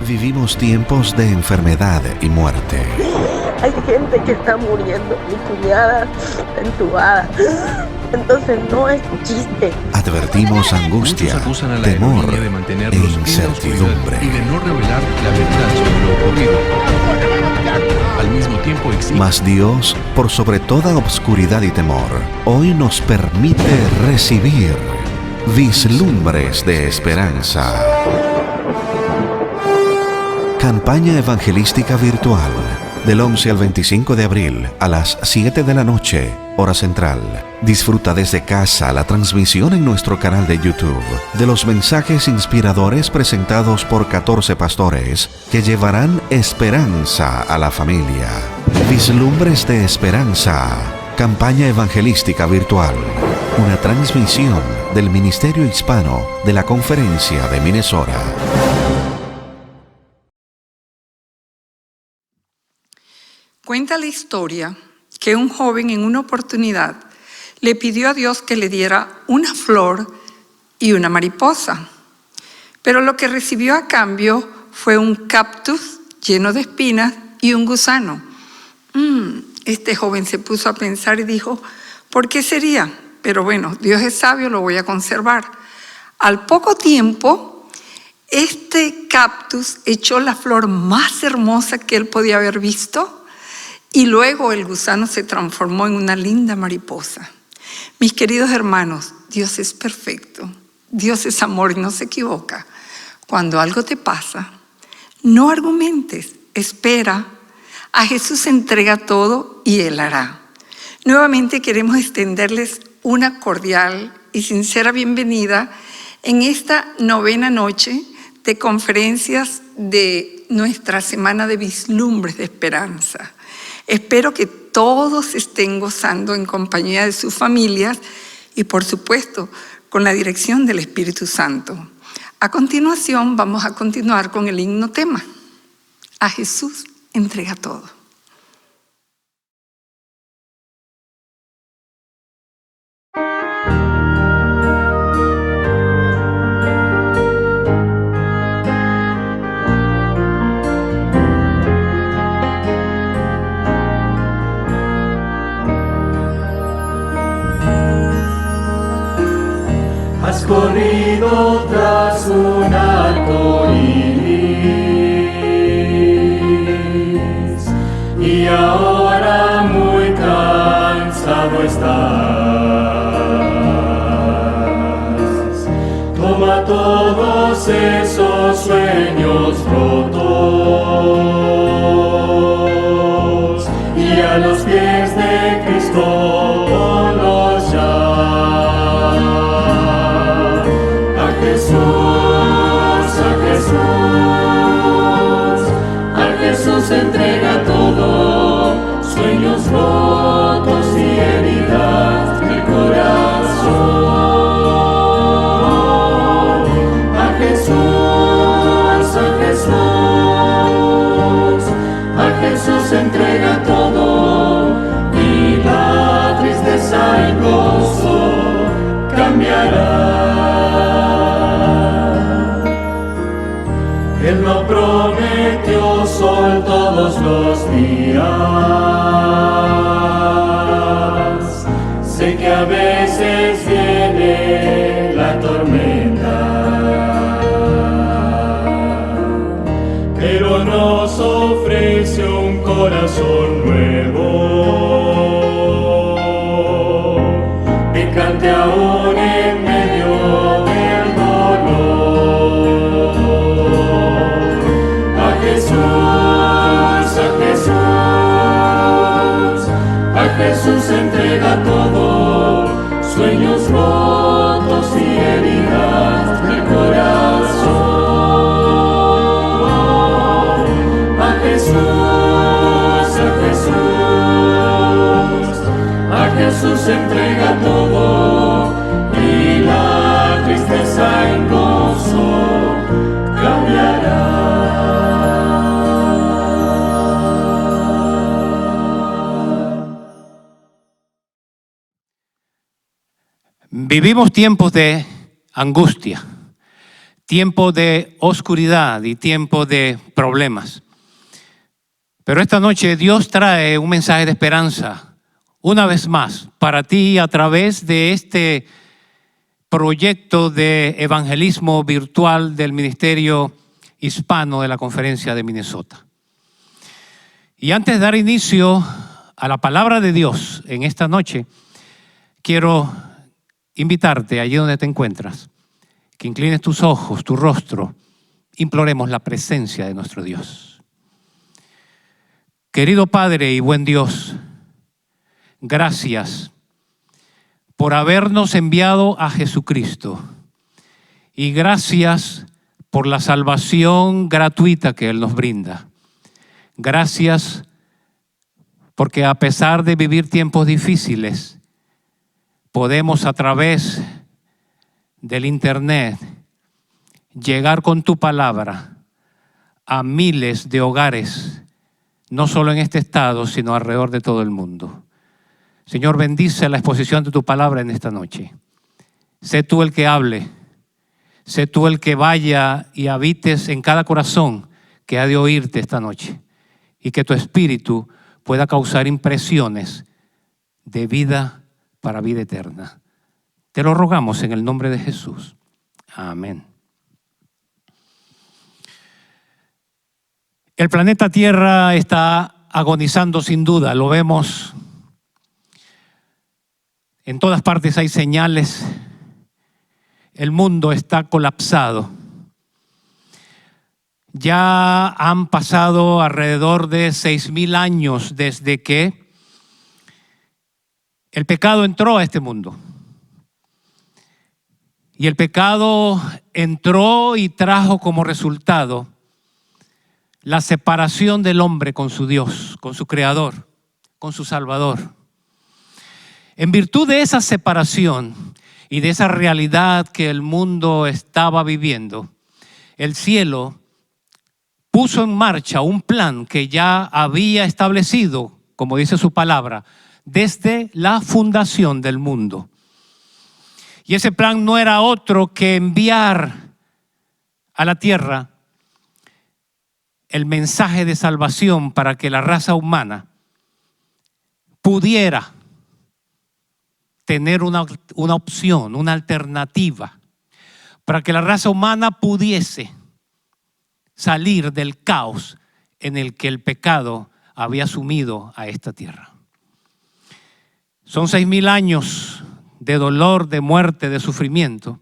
Vivimos tiempos de enfermedad y muerte. Hay gente que está muriendo, mi cuñada está entubada. Entonces no es chiste. Advertimos angustia, temor e incertidumbre. Y de no revelar la verdad sobre lo ocurrido. Al mismo tiempo existe. Mas Dios, por sobre toda obscuridad y temor, hoy nos permite recibir vislumbres de esperanza. Campaña evangelística virtual. Del 11 al 25 de abril a las 7 de la noche, hora central. Disfruta desde casa la transmisión en nuestro canal de YouTube de los mensajes inspiradores presentados por 14 pastores que llevarán esperanza a la familia. Vislumbres de esperanza. Campaña evangelística virtual. Una transmisión del Ministerio Hispano de la Conferencia de Minnesota. Cuenta la historia que un joven en una oportunidad le pidió a Dios que le diera una flor y una mariposa. Pero lo que recibió a cambio fue un cactus lleno de espinas y un gusano. Este joven se puso a pensar y dijo, ¿por qué sería? Pero bueno, Dios es sabio, lo voy a conservar. Al poco tiempo, este cactus echó la flor más hermosa que él podía haber visto. Y luego el gusano se transformó en una linda mariposa. Mis queridos hermanos, Dios es perfecto. Dios es amor y no se equivoca. Cuando algo te pasa, no argumentes, espera. A Jesús entrega todo y Él hará. Nuevamente queremos extenderles una cordial y sincera bienvenida en esta 9ª noche de conferencias de nuestra Semana de Vislumbres de Esperanza. Espero que todos estén gozando en compañía de sus familias y, por supuesto, con la dirección del Espíritu Santo. A continuación, vamos a continuar con el himno tema. A Jesús entrega todo. Has corrido tras un arco iris y ahora muy cansado estás. Toma todos esos sueños rotos y a los pies de Cristo ponlos ya. Jesús entrega todo, sueños rotos y heridas del corazón. A Jesús entrega todo y la tristeza en gozo cambiará. Él no prometió sol todos los días. Sé que a veces viene la tormenta, pero nos ofrece un corazón nuevo que cante aún en medio del dolor. A Jesús entrega todo, sueños rotos y heridas del corazón. A Jesús entrega todo y la tristeza en gozo cambiará. Vivimos tiempos de angustia, tiempo de oscuridad y tiempo de problemas. Pero esta noche Dios trae un mensaje de esperanza, una vez más, para ti a través de este proyecto de evangelismo virtual del Ministerio Hispano de la Conferencia de Minnesota. Y antes de dar inicio a la palabra de Dios en esta noche, quiero invitarte allí donde te encuentras, que inclines tus ojos, tu rostro, imploremos la presencia de nuestro Dios. Querido Padre y buen Dios, gracias por habernos enviado a Jesucristo y gracias por la salvación gratuita que Él nos brinda. Gracias porque a pesar de vivir tiempos difíciles, podemos a través del internet llegar con tu palabra a miles de hogares, no solo en este estado, sino alrededor de todo el mundo. Señor, bendice la exposición de tu palabra en esta noche. Sé tú el que hable, sé tú el que vaya y habites en cada corazón que ha de oírte esta noche, y que tu espíritu pueda causar impresiones de vida para vida eterna. Te lo rogamos en el nombre de Jesús. Amén. El planeta Tierra está agonizando sin duda, lo vemos. En todas partes hay señales. El mundo está colapsado. Ya han pasado alrededor de 6,000 años desde que el pecado entró a este mundo. Y el pecado entró y trajo como resultado la separación del hombre con su Dios, con su Creador, con su Salvador. En virtud de esa separación y de esa realidad que el mundo estaba viviendo, el cielo puso en marcha un plan que ya había establecido, como dice su palabra, desde la fundación del mundo. Y ese plan no era otro que enviar a la tierra el mensaje de salvación para que la raza humana pudiera tener una opción, una alternativa, para que la raza humana pudiese salir del caos en el que el pecado había sumido a esta tierra. Son 6,000 años de dolor, de muerte, de sufrimiento.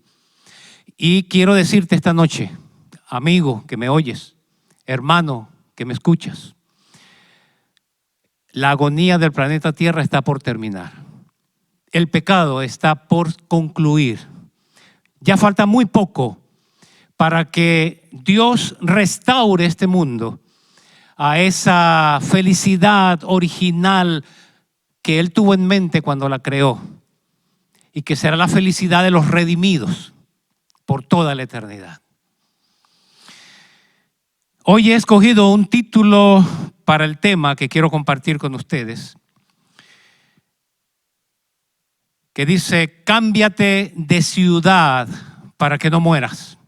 Y quiero decirte esta noche, amigo que me oyes, hermano que me escuchas, la agonía del planeta Tierra está por terminar. El pecado está por concluir. Ya falta muy poco para que Dios restaure este mundo a esa felicidad original que Él tuvo en mente cuando la creó, y que será la felicidad de los redimidos por toda la eternidad. Hoy he escogido un título para el tema que quiero compartir con ustedes, que dice: cámbiate de ciudad para que no mueras.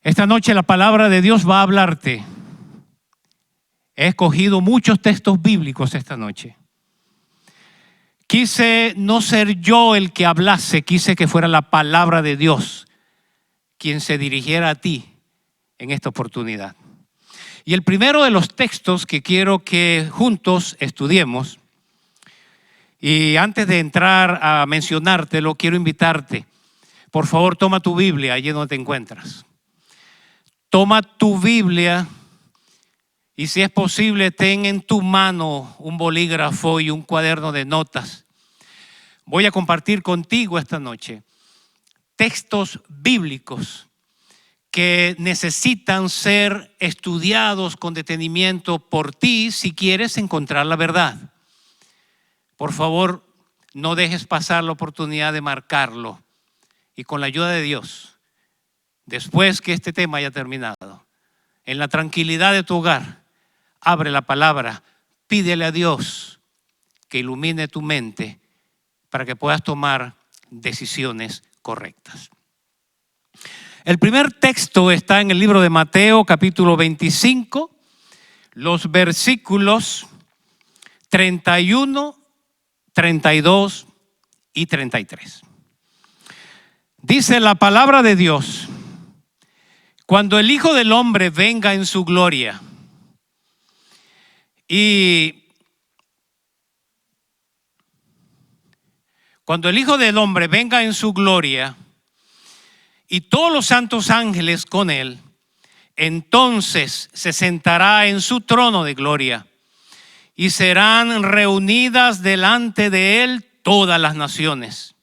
Esta noche la palabra de Dios va a hablarte. He escogido muchos textos bíblicos esta noche. Quise no ser yo el que hablase, quise que fuera la palabra de Dios quien se dirigiera a ti en esta oportunidad. Y el primero de los textos que quiero que juntos estudiemos, y antes de entrar a mencionártelo, quiero invitarte, por favor, toma tu Biblia allí donde te encuentras. Toma tu Biblia y, si es posible, ten en tu mano un bolígrafo y un cuaderno de notas. Voy a compartir contigo esta noche textos bíblicos que necesitan ser estudiados con detenimiento por ti si quieres encontrar la verdad. Por favor, no dejes pasar la oportunidad de marcarlo, y con la ayuda de Dios, después que este tema haya terminado, en la tranquilidad de tu hogar, abre la palabra, pídele a Dios que ilumine tu mente para que puedas tomar decisiones correctas. El primer texto está en el libro de Mateo, capítulo 25, los versículos 31, 32 y 33. Dice la palabra de Dios: cuando el Hijo del Hombre venga en su gloria y cuando el Hijo del Hombre venga en su gloria y todos los santos ángeles con él, entonces se sentará en su trono de gloria y serán reunidas delante de él todas las naciones.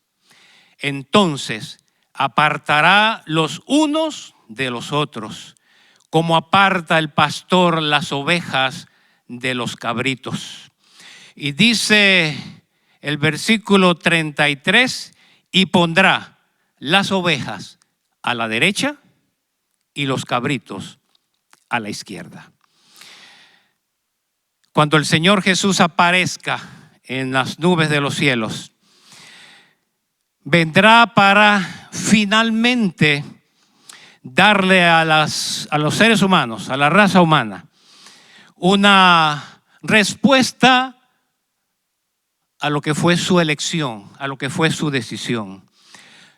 Entonces apartará los unos de los otros, como aparta el pastor las ovejas de los cabritos. Y dice el versículo 33, y pondrá las ovejas a la derecha y los cabritos a la izquierda. Cuando el Señor Jesús aparezca en las nubes de los cielos, vendrá para finalmente darle a los seres humanos, a la raza humana, una respuesta a lo que fue su elección, a lo que fue su decisión.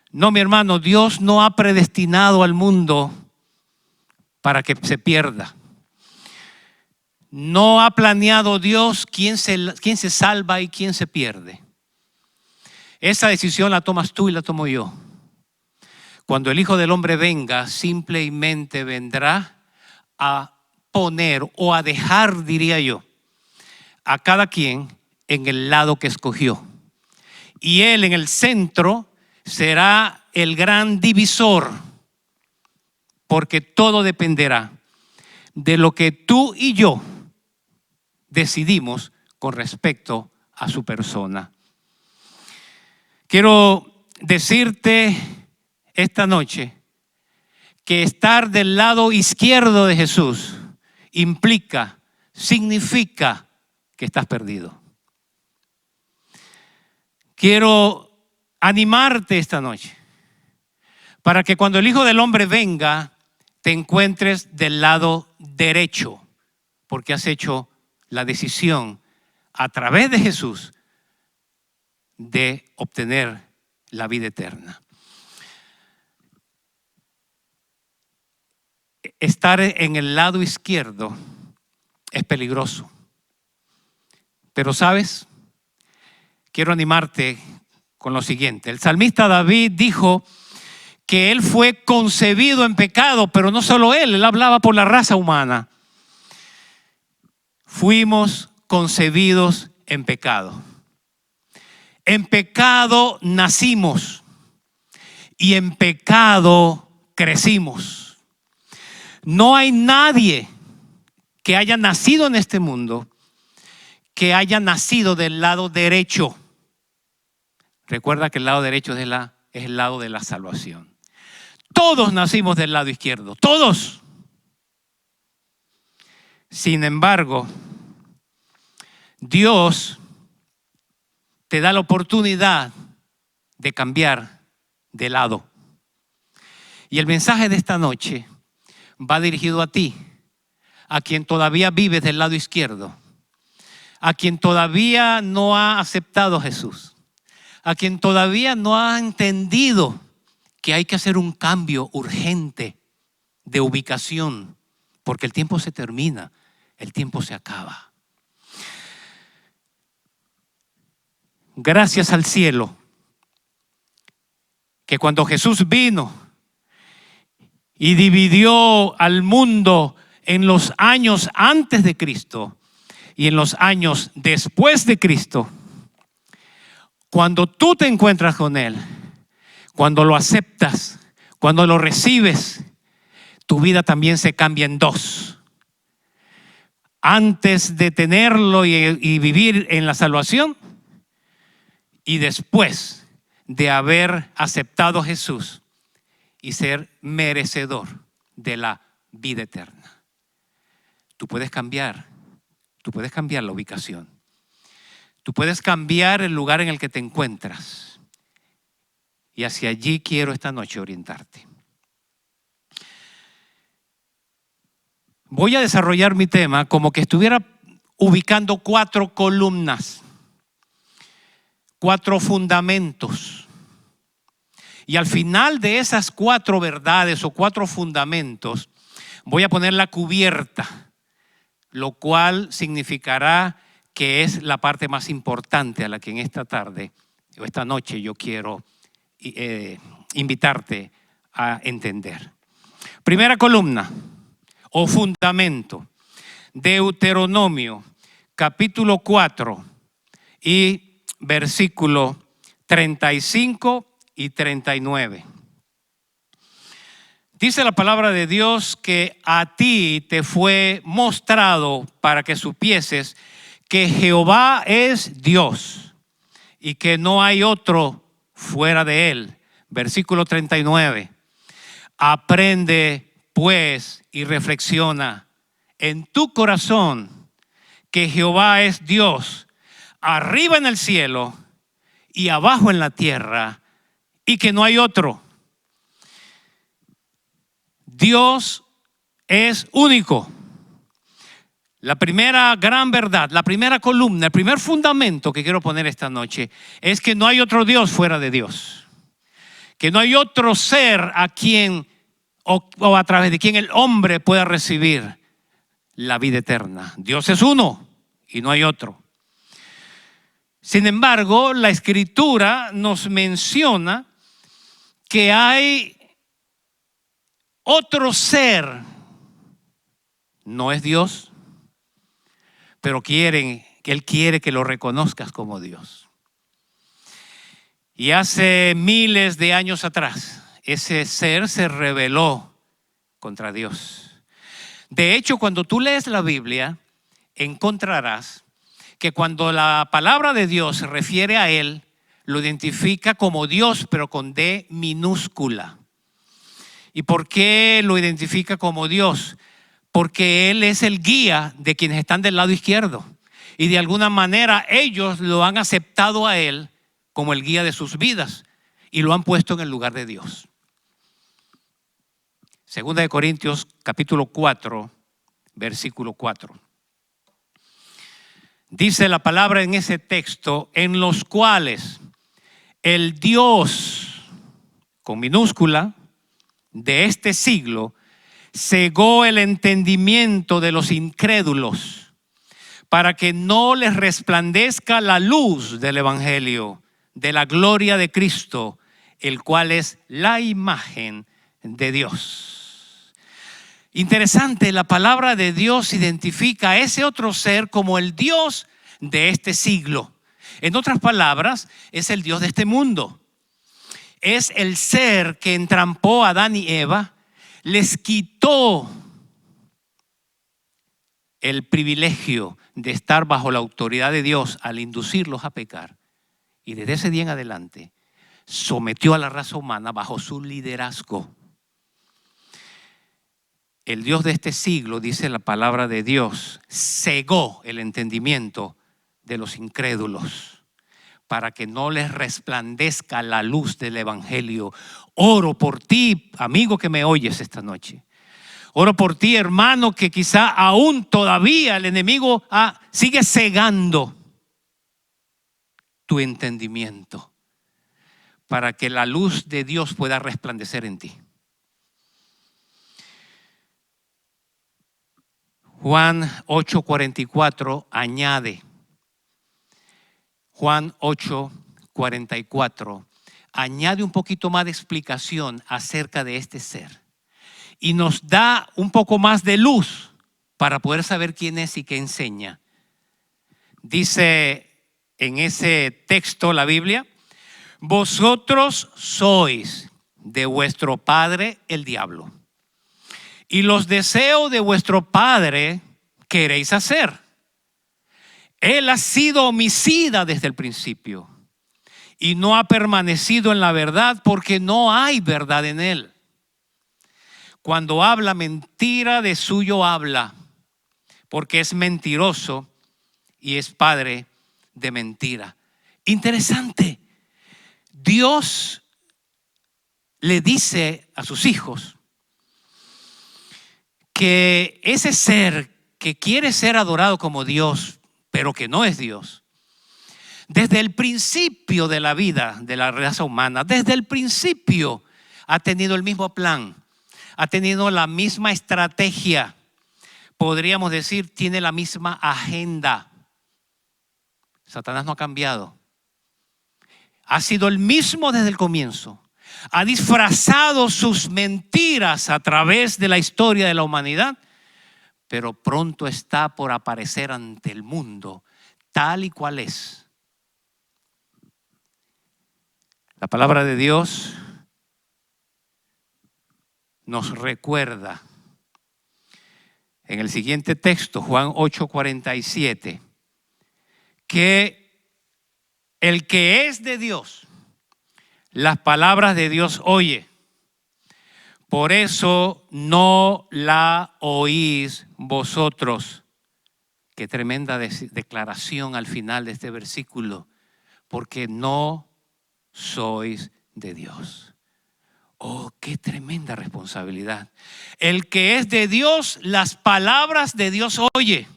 No, mi hermano, Dios no ha predestinado al mundo para que se pierda. No ha planeado Dios quién se salva y quién se pierde. Esa decisión la tomas tú y la tomo yo. Cuando el Hijo del Hombre venga, simplemente vendrá a poner o a dejar, diría yo, a cada quien en el lado que escogió. Y Él en el centro será el gran divisor, porque todo dependerá de lo que tú y yo decidimos con respecto a su persona. Quiero decirte esta noche que estar del lado izquierdo de Jesús significa que estás perdido. Quiero animarte esta noche para que cuando el Hijo del Hombre venga te encuentres del lado derecho, porque has hecho la decisión a través de Jesús de obtener la vida eterna. Estar en el lado izquierdo es peligroso. Pero ¿sabes? Quiero animarte con lo siguiente. El salmista David dijo que él fue concebido en pecado, pero no solo él hablaba por la raza humana. Fuimos concebidos en pecado. En pecado nacimos y en pecado crecimos. No hay nadie que haya nacido en este mundo que haya nacido del lado derecho. Recuerda que el lado derecho es el lado de la salvación. Todos nacimos del lado izquierdo, todos. Sin embargo, Dios te da la oportunidad de cambiar de lado. Y el mensaje de esta noche va dirigido a ti, a quien todavía vives del lado izquierdo, a quien todavía no ha aceptado a Jesús, a quien todavía no ha entendido que hay que hacer un cambio urgente de ubicación, porque el tiempo se termina, el tiempo se acaba. Gracias al cielo, que cuando Jesús vino y dividió al mundo en los años antes de Cristo y en los años después de Cristo, cuando tú te encuentras con Él, cuando lo aceptas, cuando lo recibes, tu vida también se cambia en dos. Antes de tenerlo y vivir en la salvación, y después de haber aceptado a Jesús y ser merecedor de la vida eterna. Tú puedes cambiar la ubicación. Tú puedes cambiar el lugar en el que te encuentras. Y hacia allí quiero esta noche orientarte. Voy a desarrollar mi tema como que estuviera ubicando 4 columnas, 4 fundamentos. Y al final de esas 4 verdades o 4 fundamentos, voy a poner la cubierta, lo cual significará que es la parte más importante a la que en esta tarde o esta noche yo quiero invitarte a entender. Primera columna o fundamento, Deuteronomio capítulo 4 y versículo 35 y 39. Dice la palabra de Dios que a ti te fue mostrado para que supieses que Jehová es Dios y que no hay otro fuera de él. Versículo 39. Aprende pues y reflexiona en tu corazón que Jehová es Dios, arriba en el cielo y abajo en la tierra, y que no hay otro. Dios es único. La primera gran verdad, la primera columna, el primer fundamento que quiero poner esta noche es que no hay otro Dios fuera de Dios. Que no hay otro ser a quien o a través de quien el hombre pueda recibir la vida eterna. Dios es uno y no hay otro. Sin embargo, la Escritura nos menciona que hay otro ser, no es Dios, pero Él quiere que lo reconozcas como Dios. Y hace miles de años atrás, ese ser se rebeló contra Dios. De hecho, cuando tú lees la Biblia, encontrarás que cuando la palabra de Dios se refiere a Él, lo identifica como Dios, pero con D minúscula. ¿Y por qué lo identifica como Dios? Porque Él es el guía de quienes están del lado izquierdo. Y de alguna manera ellos lo han aceptado a Él como el guía de sus vidas y lo han puesto en el lugar de Dios. Segunda de Corintios capítulo 4, versículo 4. Dice la palabra en ese texto, en los cuales el Dios, con minúscula, de este siglo, cegó el entendimiento de los incrédulos para que no les resplandezca la luz del evangelio de la gloria de Cristo, el cual es la imagen de Dios. Interesante, la palabra de Dios identifica a ese otro ser como el Dios de este siglo. En otras palabras, es el Dios de este mundo. Es el ser que entrampó a Adán y Eva, les quitó el privilegio de estar bajo la autoridad de Dios al inducirlos a pecar. Y desde ese día en adelante sometió a la raza humana bajo su liderazgo. El Dios de este siglo, dice la palabra de Dios, cegó el entendimiento de los incrédulos para que no les resplandezca la luz del evangelio. Oro por ti, amigo que me oyes esta noche. Oro por ti, hermano, que quizá aún todavía el enemigo sigue cegando tu entendimiento para que la luz de Dios pueda resplandecer en ti. Juan 8:44 añade. Juan 8:44 añade un poquito más de explicación acerca de este ser y nos da un poco más de luz para poder saber quién es y qué enseña. Dice en ese texto la Biblia: vosotros sois de vuestro padre el diablo, y los deseos de vuestro padre queréis hacer. Él ha sido homicida desde el principio y no ha permanecido en la verdad porque no hay verdad en él. Cuando habla mentira, de suyo habla, porque es mentiroso y es padre de mentira. Interesante. Dios le dice a sus hijos que ese ser que quiere ser adorado como Dios, pero que no es Dios, desde el principio de la vida de la raza humana, desde el principio ha tenido el mismo plan, ha tenido la misma estrategia, podríamos decir, tiene la misma agenda. Satanás no ha cambiado. Ha sido el mismo desde el comienzo. Ha disfrazado sus mentiras a través de la historia de la humanidad, pero pronto está por aparecer ante el mundo tal y cual es. La palabra de Dios nos recuerda en el siguiente texto, Juan 8:47, que el que es de Dios, las palabras de Dios oye. Por eso no la oís vosotros. Qué tremenda declaración al final de este versículo. Porque no sois de Dios. Oh, qué tremenda responsabilidad. El que es de Dios, las palabras de Dios oye.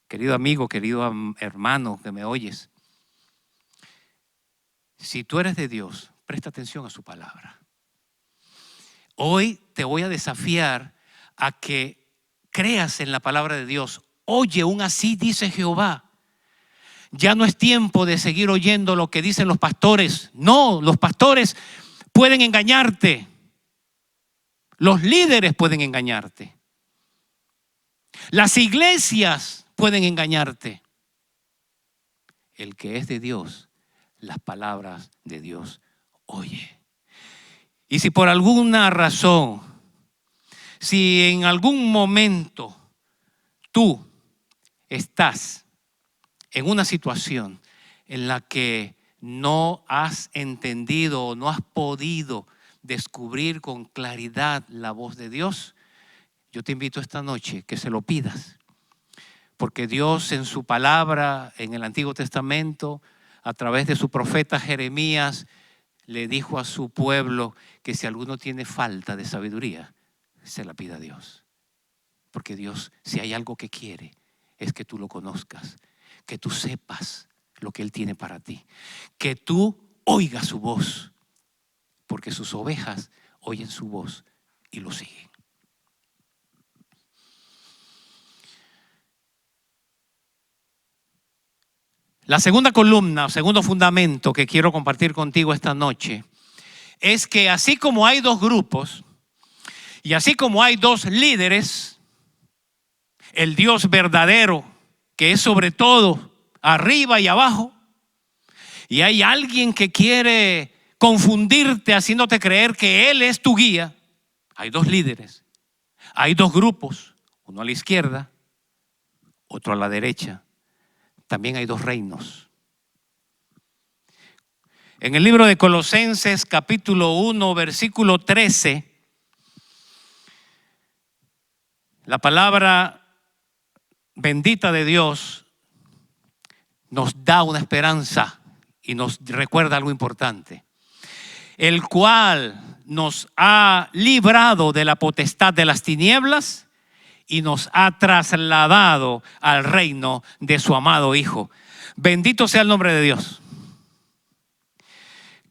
Querido amigo, querido hermano que me oyes, si tú eres de Dios, presta atención a su palabra. Hoy te voy a desafiar a que creas en la palabra de Dios. Oye, un así dice Jehová. Ya no es tiempo de seguir oyendo lo que dicen los pastores. No, los pastores pueden engañarte. Los líderes pueden engañarte. Las iglesias pueden engañarte. El que es de Dios, las palabras de Dios oye. Y si por alguna razón, si en algún momento tú estás en una situación en la que no has entendido o no has podido descubrir con claridad la voz de Dios, yo te invito esta noche que se lo pidas. Porque Dios en su palabra, en el Antiguo Testamento, a través de su profeta Jeremías, le dijo a su pueblo que si alguno tiene falta de sabiduría, se la pida a Dios. Porque Dios, si hay algo que quiere, es que tú lo conozcas, que tú sepas lo que Él tiene para ti, que tú oigas su voz, porque sus ovejas oyen su voz y lo siguen. La segunda columna, segundo fundamento que quiero compartir contigo esta noche es que así como hay dos grupos y así como hay dos líderes, el Dios verdadero que es sobre todo arriba y abajo, y hay alguien que quiere confundirte haciéndote creer que Él es tu guía. Hay dos líderes, hay dos grupos, uno a la izquierda, otro a la derecha. También hay dos reinos. En el libro de Colosenses capítulo 1 versículo 13, la palabra bendita de Dios nos da una esperanza y nos recuerda algo importante. El cual nos ha librado de la potestad de las tinieblas y nos ha trasladado al reino de su amado Hijo. Bendito sea el nombre de Dios.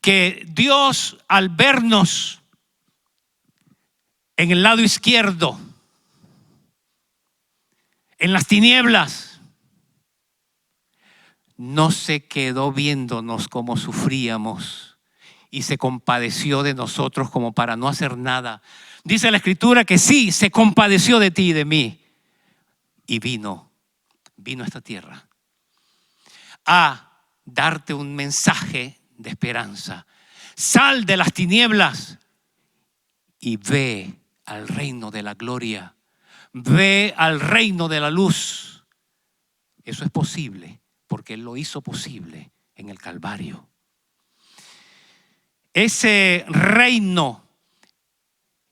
Que Dios, al vernos en el lado izquierdo, en las tinieblas, no se quedó viéndonos como sufríamos y se compadeció de nosotros como para no hacer nada. Dice la Escritura que sí, se compadeció de ti y de mí. Y vino a esta tierra a darte un mensaje de esperanza. Sal de las tinieblas y ve al reino de la gloria. Ve al reino de la luz. Eso es posible porque Él lo hizo posible en el Calvario. Ese reino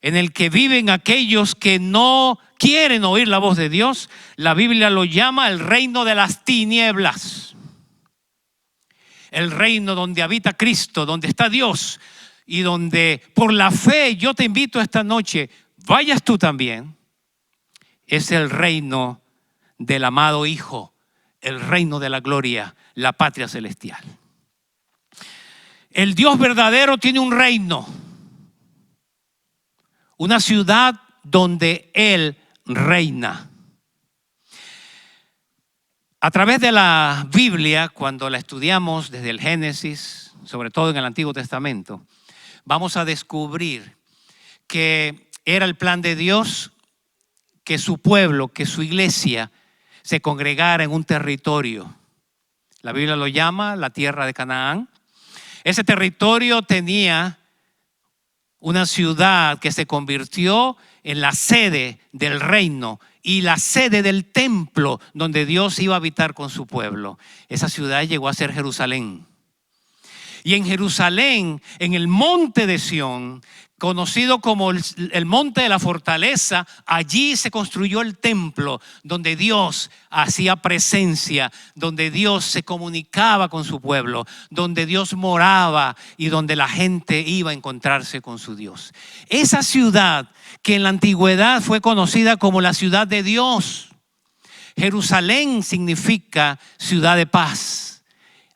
en el que viven aquellos que no quieren oír la voz de Dios, la Biblia lo llama el reino de las tinieblas. El reino donde habita Cristo, donde está Dios y donde por la fe yo te invito esta noche, vayas tú también, es el reino del amado Hijo, el reino de la gloria, la patria celestial. El Dios verdadero tiene un reino, una ciudad donde Él reina. A través de la Biblia, cuando la estudiamos desde el Génesis, sobre todo en el Antiguo Testamento, vamos a descubrir que era el plan de Dios que su pueblo, que su iglesia se congregara en un territorio. La Biblia lo llama la tierra de Canaán. Ese territorio tenía una ciudad que se convirtió en la sede del reino y la sede del templo donde Dios iba a habitar con su pueblo. Esa ciudad llegó a ser Jerusalén. Y en Jerusalén, en el monte de Sión, conocido como el monte de la fortaleza, allí se construyó el templo donde Dios hacía presencia, donde Dios se comunicaba con su pueblo, donde Dios moraba y donde la gente iba a encontrarse con su Dios. Esa ciudad que en la antigüedad fue conocida como la ciudad de Dios. Jerusalén significa ciudad de paz.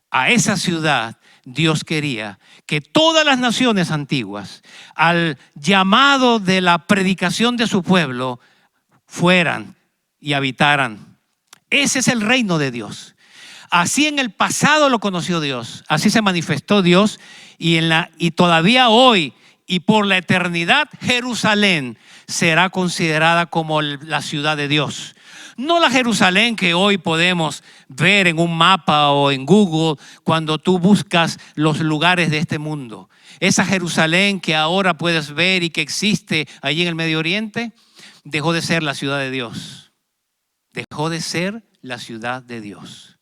A esa ciudad Dios quería que todas las naciones antiguas, al llamado de la predicación de su pueblo, fueran y habitaran. Ese es el reino de Dios. Así en el pasado lo conoció Dios, así se manifestó Dios y todavía hoy y por la eternidad Jerusalén será considerada como la ciudad de Dios. No la Jerusalén que hoy podemos ver en un mapa o en Google cuando tú buscas los lugares de este mundo. Esa Jerusalén que ahora puedes ver y que existe allí en el Medio Oriente, dejó de ser la ciudad de Dios. Dejó de ser la ciudad de Dios.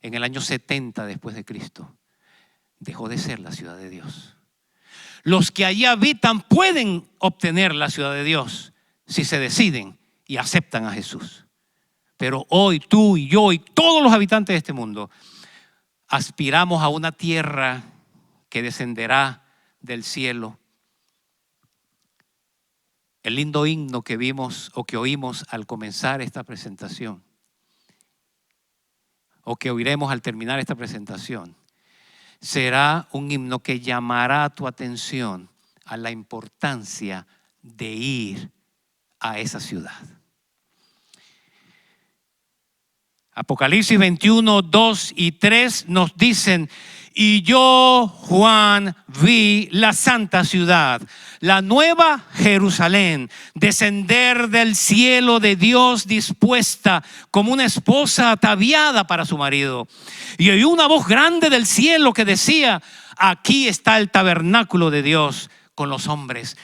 En el año 70 después de Cristo, dejó de ser la ciudad de Dios. Los que allí habitan pueden obtener la ciudad de Dios si se deciden y aceptan a Jesús. Pero hoy tú y yo y todos los habitantes de este mundo aspiramos a una tierra que descenderá del cielo. El lindo himno que vimos o que oímos al comenzar esta presentación, o que oiremos al terminar esta presentación, será un himno que llamará tu atención a la importancia de ir a esa ciudad. Apocalipsis 21, 2 y 3 nos dicen: y yo, Juan, vi la santa ciudad, la nueva Jerusalén, descender del cielo de Dios dispuesta como una esposa ataviada para su marido. Y oí una voz grande del cielo que decía: aquí está el tabernáculo de Dios con los hombres.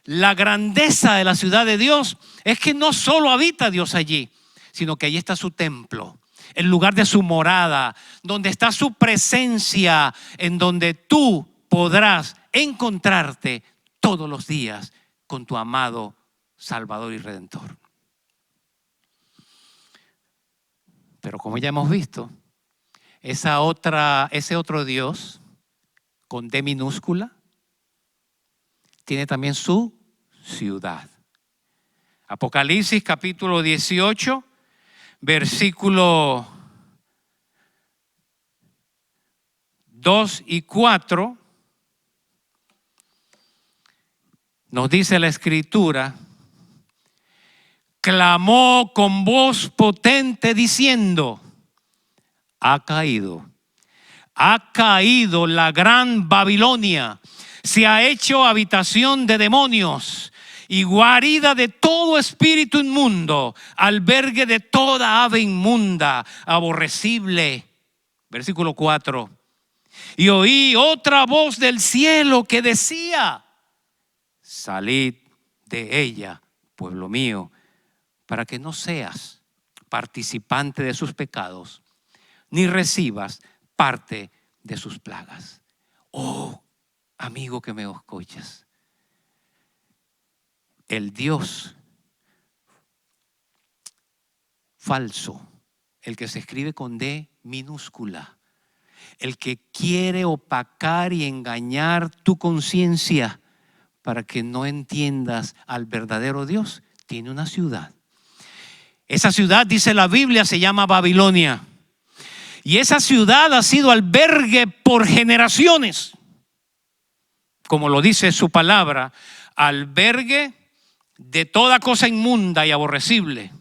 La grandeza de la ciudad de Dios es que no solo habita Dios allí, sino que allí está su templo, el lugar de su morada, donde está su presencia, en donde tú podrás encontrarte todos los días con tu amado Salvador y Redentor. Pero como ya hemos visto, ese otro Dios con D minúscula tiene también su ciudad. Apocalipsis capítulo 18, versículo 2 y 4, nos dice la Escritura: clamó con voz potente diciendo: ha caído la gran Babilonia, se ha hecho habitación de demonios y guarida de todo espíritu inmundo, albergue de toda ave inmunda, aborrecible. Versículo 4. Y oí otra voz del cielo que decía: salid de ella, pueblo mío, para que no seas participante de sus pecados, ni recibas parte de sus plagas. Oh, amigo que me escuchas, el Dios falso, el que se escribe con D minúscula, el que quiere opacar y engañar tu conciencia para que no entiendas al verdadero Dios. Tiene una ciudad. Esa ciudad, dice la Biblia, se llama Babilonia. Y esa ciudad ha sido albergue por generaciones. Como lo dice su palabra, albergue de toda cosa inmunda y aborrecible.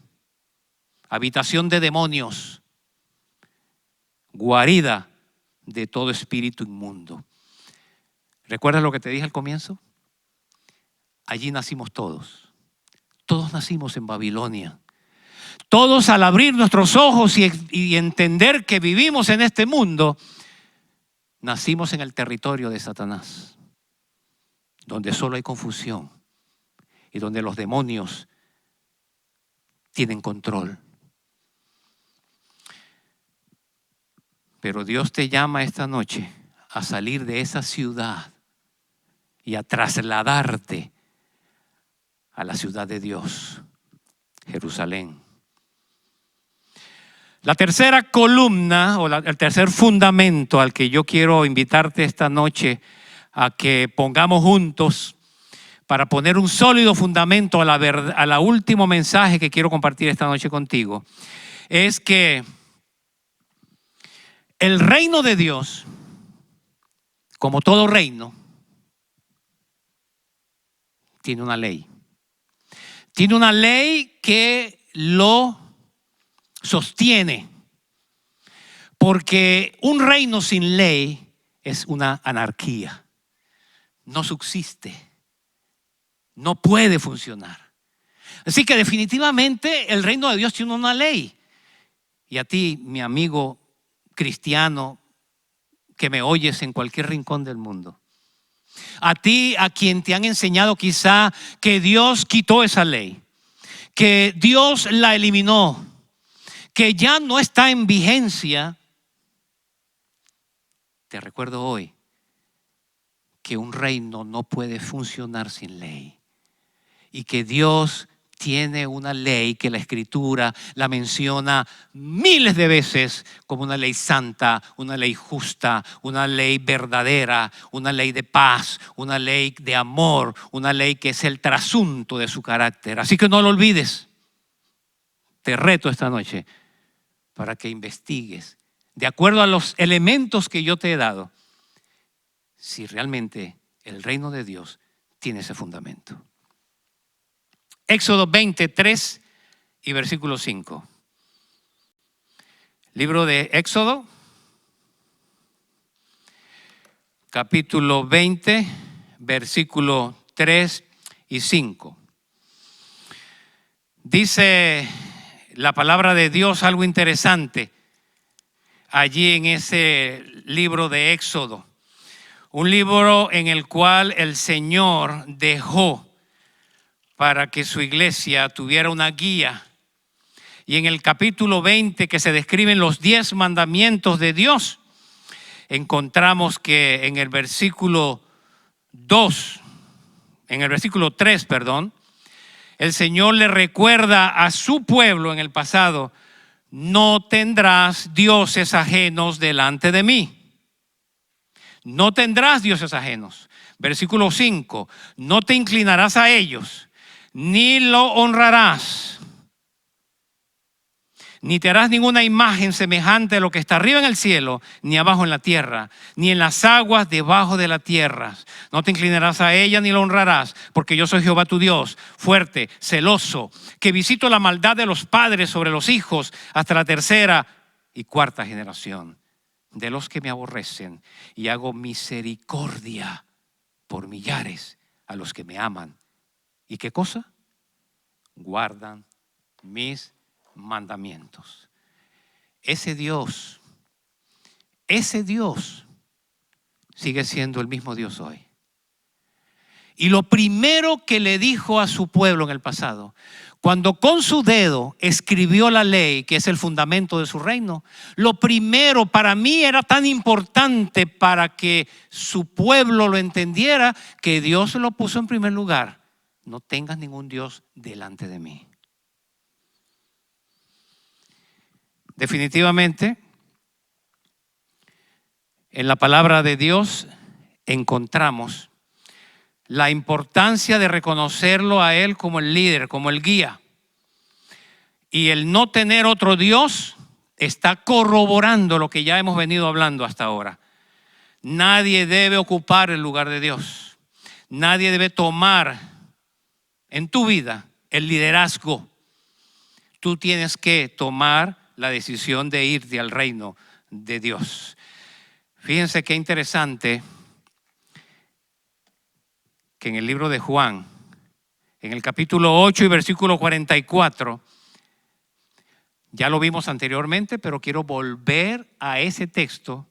Habitación de demonios. Guarida de todo espíritu inmundo. ¿Recuerdas lo que te dije al comienzo? Allí nacimos todos. Todos nacimos en Babilonia. Todos, al abrir nuestros ojos y entender que vivimos en este mundo, nacimos en el territorio de Satanás, donde solo hay confusión y donde los demonios tienen control. Pero Dios te llama esta noche a salir de esa ciudad y a trasladarte a la ciudad de Dios, Jerusalén. La tercera columna o el tercer fundamento al que yo quiero invitarte esta noche a que pongamos juntos para poner un sólido fundamento a la último mensaje que quiero compartir esta noche contigo, es que el reino de Dios, como todo reino, tiene una ley. Tiene una ley que lo sostiene. Porque un reino sin ley es una anarquía. No subsiste. No puede funcionar. Así que definitivamente el reino de Dios tiene una ley. Y a ti, mi amigo cristiano, que me oyes en cualquier rincón del mundo, a ti, a quien te han enseñado quizá que Dios quitó esa ley, que Dios la eliminó, que ya no está en vigencia, te recuerdo hoy que un reino no puede funcionar sin ley y que Dios tiene una ley que la Escritura la menciona miles de veces como una ley santa, una ley justa, una ley verdadera, una ley de paz, una ley de amor, una ley que es el trasunto de su carácter. Así que no lo olvides. Te reto esta noche para que investigues, de acuerdo a los elementos que yo te he dado, si realmente el reino de Dios tiene ese fundamento. Éxodo 23 y versículo 5. Libro de Éxodo, capítulo 20, versículo 3 y 5. Dice la palabra de Dios algo interesante allí en ese libro de Éxodo. Un libro en el cual el Señor dejó para que su iglesia tuviera una guía. Y en el capítulo 20, que se describen los 10 mandamientos de Dios, encontramos que en el versículo 3, el Señor le recuerda a su pueblo en el pasado: no tendrás dioses ajenos delante de mí. No tendrás dioses ajenos. Versículo 5, no te inclinarás a ellos, ni lo honrarás, ni te harás ninguna imagen semejante a lo que está arriba en el cielo, ni abajo en la tierra, ni en las aguas debajo de la tierra. No te inclinarás a ella ni lo honrarás, porque yo soy Jehová tu Dios, fuerte, celoso, que visito la maldad de los padres sobre los hijos hasta la tercera y cuarta generación de los que me aborrecen, y hago misericordia por millares a los que me aman. ¿Y qué cosa? Guardan mis mandamientos. Ese Dios sigue siendo el mismo Dios hoy. Y lo primero que le dijo a su pueblo en el pasado, cuando con su dedo escribió la ley, que es el fundamento de su reino, lo primero para mí era tan importante para que su pueblo lo entendiera, que Dios lo puso en primer lugar. No tengas ningún Dios delante de mí. Definitivamente, en la palabra de Dios encontramos la importancia de reconocerlo a Él como el líder, como el guía. Y el no tener otro Dios está corroborando lo que ya hemos venido hablando hasta ahora. Nadie debe ocupar el lugar de Dios. Nadie debe tomar en tu vida el liderazgo. Tú tienes que tomar la decisión de irte al reino de Dios. Fíjense qué interesante que en el libro de Juan, en el capítulo 8 y versículo 44, ya lo vimos anteriormente, pero quiero volver a ese texto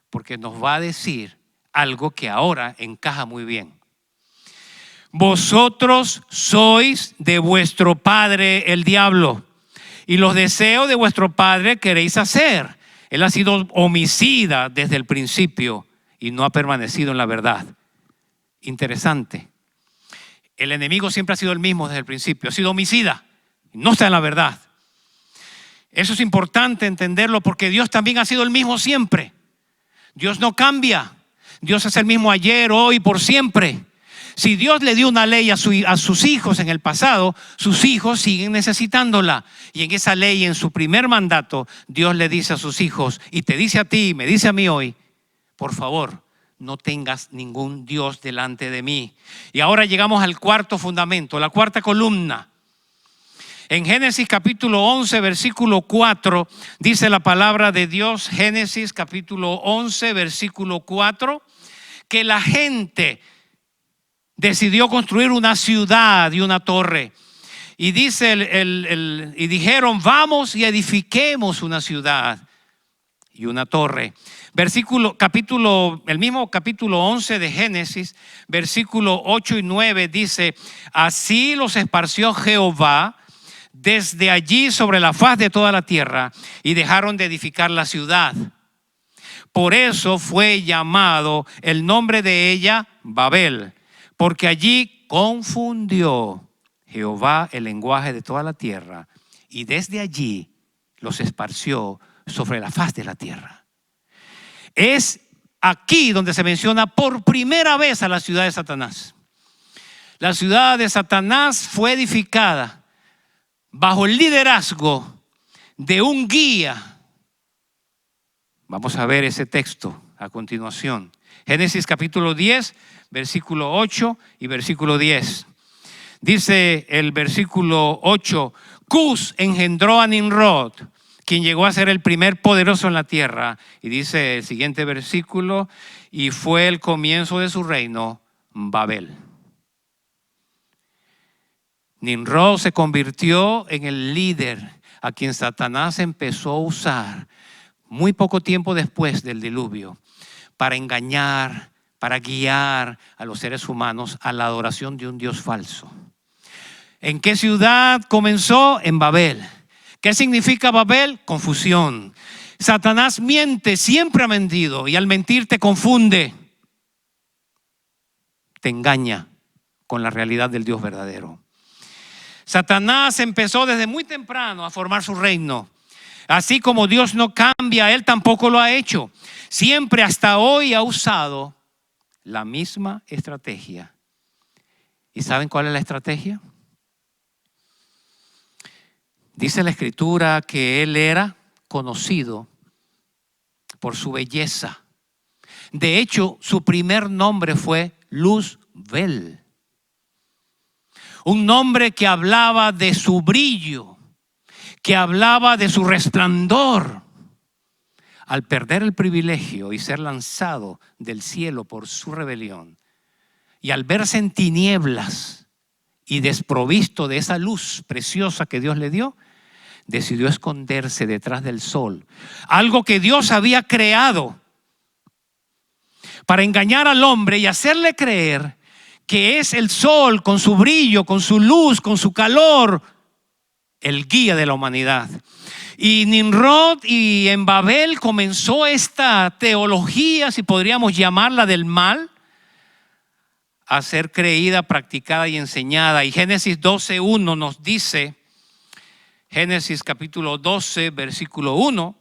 porque nos va a decir algo que ahora encaja muy bien. Vosotros sois de vuestro padre el diablo, y los deseos de vuestro padre queréis hacer. Él ha sido homicida desde el principio y no ha permanecido en la verdad. Interesante. El enemigo siempre ha sido el mismo desde el principio. Ha sido homicida, no está en la verdad. Eso es importante entenderlo porque Dios también ha sido el mismo siempre. Dios no cambia. Dios es el mismo ayer, hoy, por siempre. Si Dios le dio una ley a sus hijos en el pasado, sus hijos siguen necesitándola. Y en esa ley, en su primer mandato, Dios le dice a sus hijos, y te dice a ti, y me dice a mí hoy, por favor, no tengas ningún Dios delante de mí. Y ahora llegamos al cuarto fundamento, la cuarta columna. En Génesis capítulo 11, versículo 4, dice la palabra de Dios, Génesis capítulo 11, versículo 4, que la gente decidió construir una ciudad y una torre. Y dice y dijeron, vamos y edifiquemos una ciudad y una torre. El mismo capítulo 11 de Génesis, versículo 8 y 9 dice, así los esparció Jehová desde allí sobre la faz de toda la tierra y dejaron de edificar la ciudad. Por eso fue llamado el nombre de ella Babel, porque allí confundió Jehová el lenguaje de toda la tierra y desde allí los esparció sobre la faz de la tierra. Es aquí donde se menciona por primera vez a la ciudad de Satanás. La ciudad de Satanás fue edificada bajo el liderazgo de un guía. Vamos a ver ese texto a continuación. Génesis capítulo 10, versículo 8 y versículo 10. Dice el versículo 8, Cus engendró a Nimrod, quien llegó a ser el primer poderoso en la tierra. Y dice el siguiente versículo, y fue el comienzo de su reino, Babel. Nimrod se convirtió en el líder a quien Satanás empezó a usar muy poco tiempo después del diluvio para engañar, para guiar a los seres humanos a la adoración de un Dios falso. ¿En qué ciudad comenzó? En Babel. ¿Qué significa Babel? Confusión. Satanás miente, siempre ha mentido, y al mentir te confunde, te engaña con la realidad del Dios verdadero. Satanás empezó desde muy temprano a formar su reino. Así como Dios no cambia, Él tampoco lo ha hecho. Siempre hasta hoy ha usado la misma estrategia. ¿Y saben cuál es la estrategia? Dice la Escritura que Él era conocido por su belleza. De hecho, su primer nombre fue Luzbel. Un nombre que hablaba de su brillo, que hablaba de su resplandor. Al perder el privilegio y ser lanzado del cielo por su rebelión, y al verse en tinieblas y desprovisto de esa luz preciosa que Dios le dio, decidió esconderse detrás del sol. Algo que Dios había creado para engañar al hombre y hacerle creer que es el sol con su brillo, con su luz, con su calor, el guía de la humanidad. Y Nimrod y en Babel comenzó esta teología, si podríamos llamarla, del mal, a ser creída, practicada y enseñada. Y Génesis 12:1 nos dice, Génesis capítulo 12, versículo 1,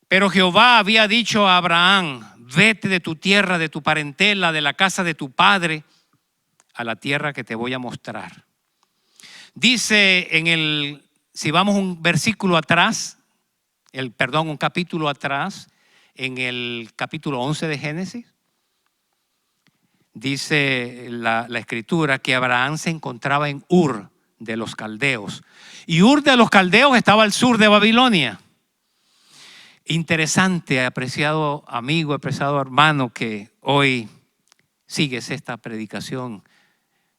pero Jehová había dicho a Abraham, vete de tu tierra, de tu parentela, de la casa de tu padre, a la tierra que te voy a mostrar. Dice si vamos un versículo atrás, un capítulo atrás, en el capítulo 11 de Génesis, dice la escritura que Abraham se encontraba en Ur de los Caldeos. Y Ur de los Caldeos estaba al sur de Babilonia. Interesante, apreciado amigo, apreciado hermano, que hoy sigues esta predicación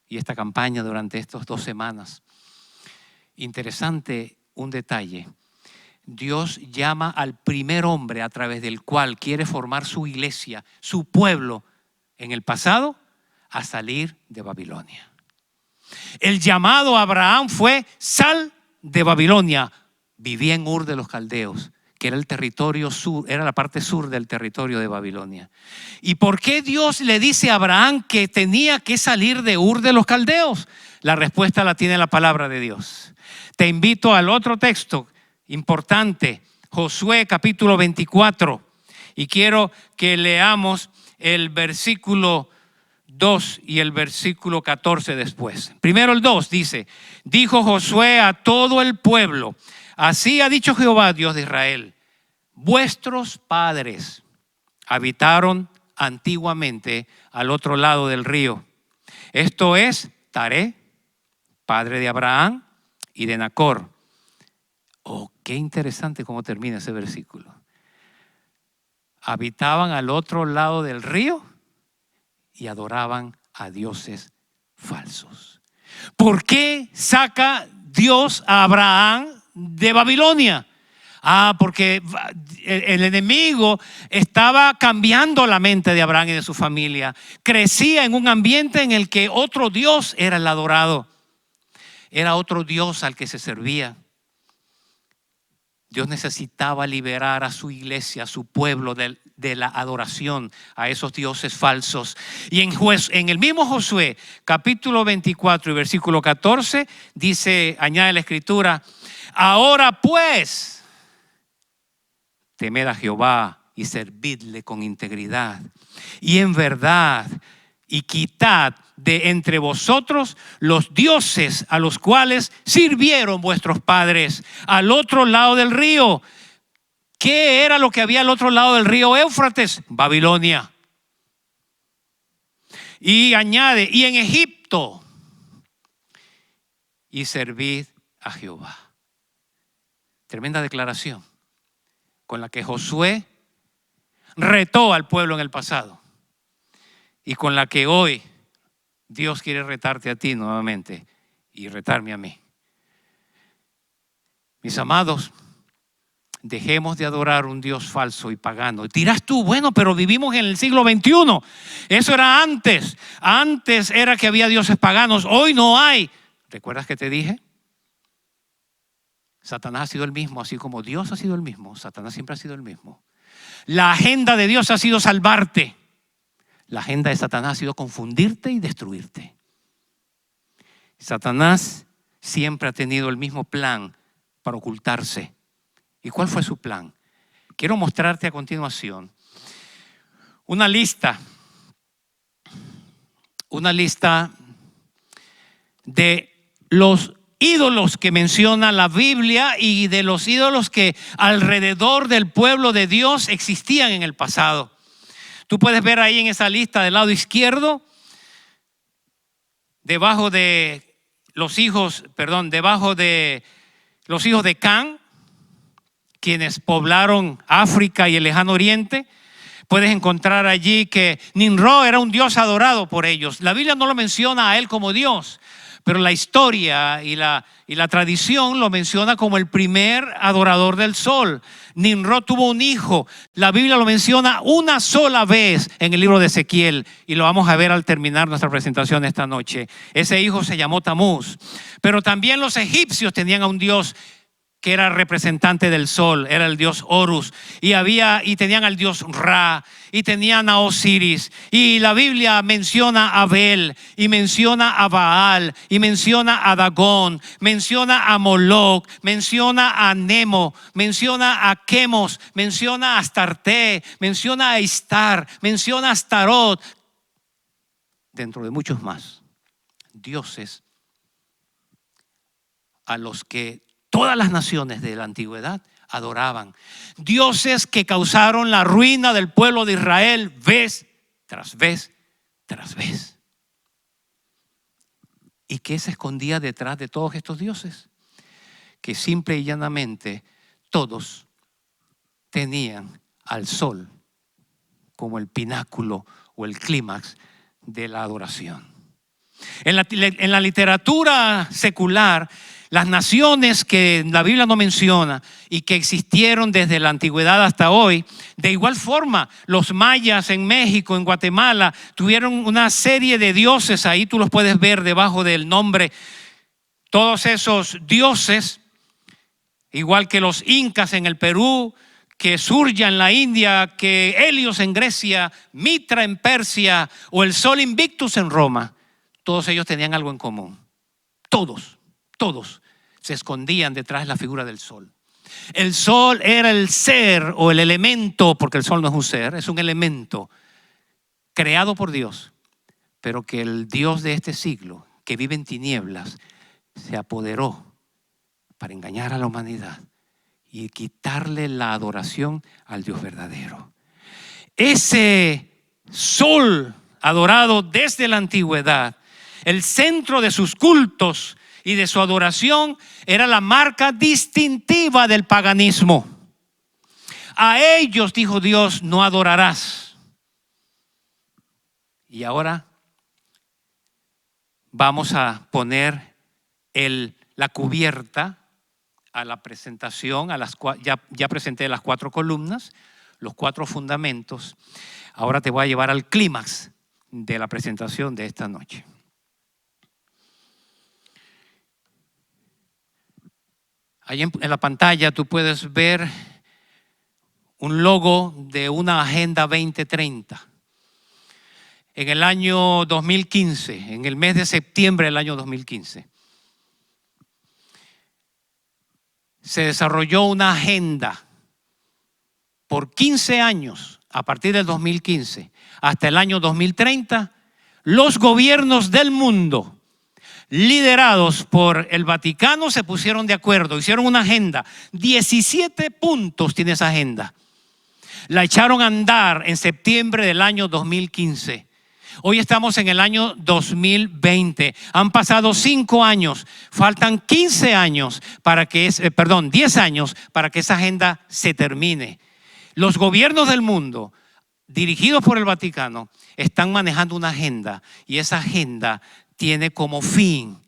y esta campaña durante estas 2 semanas. Interesante un detalle. Dios llama al primer hombre a través del cual quiere formar su iglesia, su pueblo, en el pasado, a salir de Babilonia. El llamado a Abraham fue: sal de Babilonia. Vivía en Ur de los Caldeos, que era el territorio sur, era la parte sur del territorio de Babilonia. ¿Y por qué Dios le dice a Abraham que tenía que salir de Ur de los Caldeos? La respuesta la tiene la palabra de Dios. Te invito al otro texto importante, Josué capítulo 24, y quiero que leamos el versículo 2 y el versículo 14 después. Primero el 2 dice: dijo Josué a todo el pueblo: así ha dicho Jehová, Dios de Israel, vuestros padres habitaron antiguamente al otro lado del río. Esto es Taré, padre de Abraham y de Nacor. Oh, qué interesante cómo termina ese versículo. Habitaban al otro lado del río y adoraban a dioses falsos. ¿Por qué saca Dios a Abraham de Babilonia? Porque el enemigo estaba cambiando la mente de Abraham y de su familia. Crecía en un ambiente en el que otro Dios era el adorado. Era otro Dios al que se servía. Dios necesitaba liberar a su iglesia, a su pueblo de la adoración a esos dioses falsos. Y en el mismo Josué, capítulo 24 y versículo 14, dice, añade la escritura: ahora pues, temed a Jehová y servidle con integridad y en verdad, y quitad de entre vosotros los dioses a los cuales sirvieron vuestros padres al otro lado del río. ¿Qué era lo que había al otro lado del río Éufrates? Babilonia. Y añade: y en Egipto, y servid a Jehová. Tremenda declaración con la que Josué retó al pueblo en el pasado y con la que hoy Dios quiere retarte a ti nuevamente y retarme a mí. Mis amados, dejemos de adorar un Dios falso y pagano. Dirás tú: bueno, pero vivimos en el siglo XXI. Eso era antes. Antes era que había dioses paganos. Hoy no hay. ¿Recuerdas que te dije? Satanás ha sido el mismo, así como Dios ha sido el mismo. Satanás siempre ha sido el mismo. La agenda de Dios ha sido salvarte. La agenda de Satanás ha sido confundirte y destruirte. Satanás siempre ha tenido el mismo plan para ocultarse. ¿Y cuál fue su plan? Quiero mostrarte a continuación una lista de los ídolos que menciona la Biblia y de los ídolos que alrededor del pueblo de Dios existían en el pasado. Tú puedes ver ahí en esa lista del lado izquierdo, debajo de los hijos de Can, quienes poblaron África y el lejano oriente. Puedes encontrar allí que Nimrod era un dios adorado por ellos. La Biblia no lo menciona a él como Dios, pero la historia y la tradición lo menciona como el primer adorador del sol. Nimrod tuvo un hijo. La Biblia lo menciona una sola vez en el libro de Ezequiel y lo vamos a ver al terminar nuestra presentación esta noche. Ese hijo se llamó Tamuz. Pero también los egipcios tenían a un dios que era representante del sol, era el dios Horus, y tenían al dios Ra, y tenían a Osiris, y la Biblia menciona a Abel, y menciona a Baal, y menciona a Dagón, menciona a Moloch, menciona a Nemo, menciona a Quemos, menciona a Astarte, menciona a Istar, menciona a Astarot, dentro de muchos más. dioses a los que todas las naciones de la antigüedad adoraban. Dioses que causaron la ruina del pueblo de Israel vez tras vez tras vez. ¿Y qué se escondía detrás de todos estos dioses? Que simple y llanamente todos tenían al sol como el pináculo o el clímax de la adoración. En la literatura secular, las naciones que la Biblia no menciona y que existieron desde la antigüedad hasta hoy, de igual forma, los mayas en México, en Guatemala, tuvieron una serie de dioses, ahí tú los puedes ver debajo del nombre. Todos esos dioses, igual que los incas en el Perú, que Surya en la India, que Helios en Grecia, Mitra en Persia o el Sol Invictus en Roma, todos ellos tenían algo en común. Todos se escondían detrás de la figura del sol. El sol era el ser o el elemento, porque el sol no es un ser, es un elemento creado por Dios, pero que el Dios de este siglo, que vive en tinieblas, se apoderó para engañar a la humanidad y quitarle la adoración al Dios verdadero. Ese sol adorado desde la antigüedad, el centro de sus cultos y de su adoración, era la marca distintiva del paganismo. A ellos, dijo Dios, no adorarás. Y ahora vamos a poner la cubierta a la presentación, ya presenté las 4 columnas, los 4 fundamentos. Ahora te voy a llevar al clímax de la presentación de esta noche. Ahí en la pantalla tú puedes ver un logo de una Agenda 2030. En el año 2015, en el mes de septiembre del año 2015, se desarrolló una agenda por 15 años, a partir del 2015 hasta el año 2030, los gobiernos del mundo, liderados por el Vaticano, se pusieron de acuerdo, hicieron una agenda. 17 puntos tiene esa agenda. La echaron a andar en septiembre del año 2015. Hoy estamos en el año 2020. Han pasado 5 años. Faltan 15 años para que 10 años para que esa agenda se termine. Los gobiernos del mundo, dirigidos por el Vaticano, están manejando una agenda, y esa agenda tiene como fin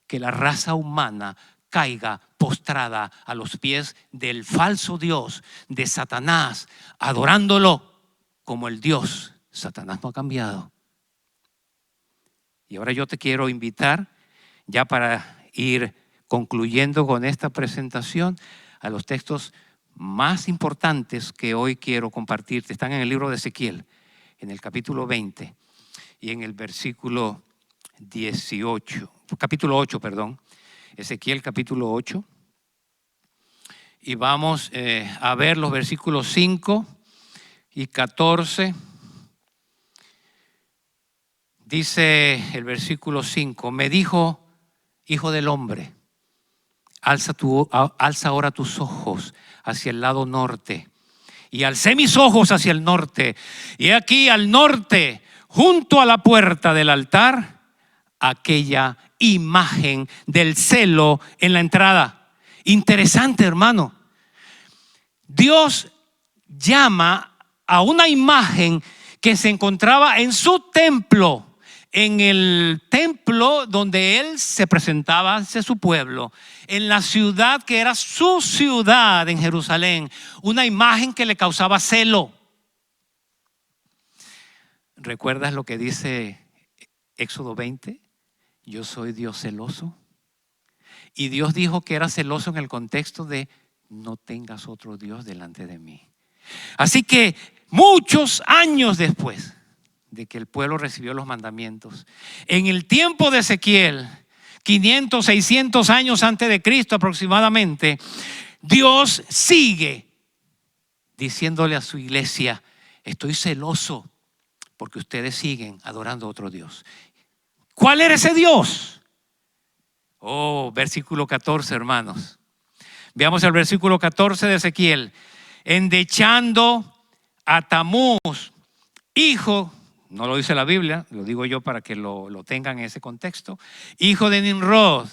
que la raza humana caiga postrada a los pies del falso Dios, de Satanás, adorándolo como el Dios. Satanás no ha cambiado. Y ahora yo te quiero invitar, ya para ir concluyendo con esta presentación, a los textos más importantes que hoy quiero compartirte. Están en el libro de Ezequiel, en el capítulo 20 y en el versículo 8, Ezequiel capítulo 8, y vamos a ver los versículos 5 y 14. Dice el versículo 5: me dijo, hijo del hombre, alza ahora tus ojos hacia el lado norte. Y alcé mis ojos hacia el norte, y aquí al norte, junto a la puerta del altar, aquella imagen del celo en la entrada. Interesante, hermano. Dios llama a una imagen que se encontraba en su templo, en el templo donde él se presentaba ante su pueblo, en la ciudad que era su ciudad en Jerusalén, una imagen que le causaba celo. ¿Recuerdas lo que dice Éxodo 20? Yo soy Dios celoso. Y Dios dijo que era celoso en el contexto de no tengas otro Dios delante de mí. Así que muchos años después de que el pueblo recibió los mandamientos, en el tiempo de Ezequiel, 500, 600 años antes de Cristo aproximadamente, Dios sigue diciéndole a su iglesia: estoy celoso porque ustedes siguen adorando a otro Dios. ¿Cuál era ese Dios? Oh, versículo 14, hermanos. Veamos el versículo 14 de Ezequiel. Endechando a Tamuz, hijo, no lo dice la Biblia, lo digo yo para que lo tengan en ese contexto, hijo de Nimrod.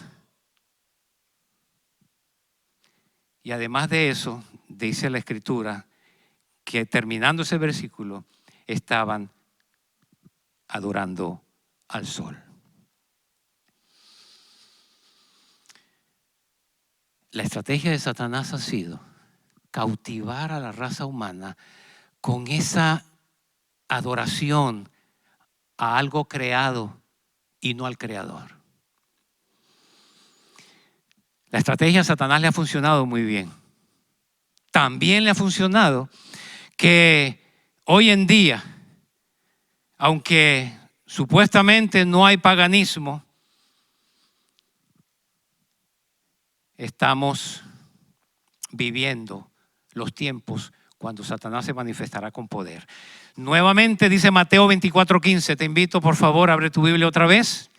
Y además de eso, dice la Escritura que terminando ese versículo, estaban adorando al sol. La estrategia de Satanás ha sido cautivar a la raza humana con esa adoración a algo creado y no al Creador. La estrategia de Satanás le ha funcionado muy bien. También le ha funcionado que hoy en día, aunque supuestamente no hay paganismo, estamos viviendo los tiempos cuando Satanás se manifestará con poder. Nuevamente dice Mateo 24:15. Te invito, por favor, abre tu Biblia otra vez.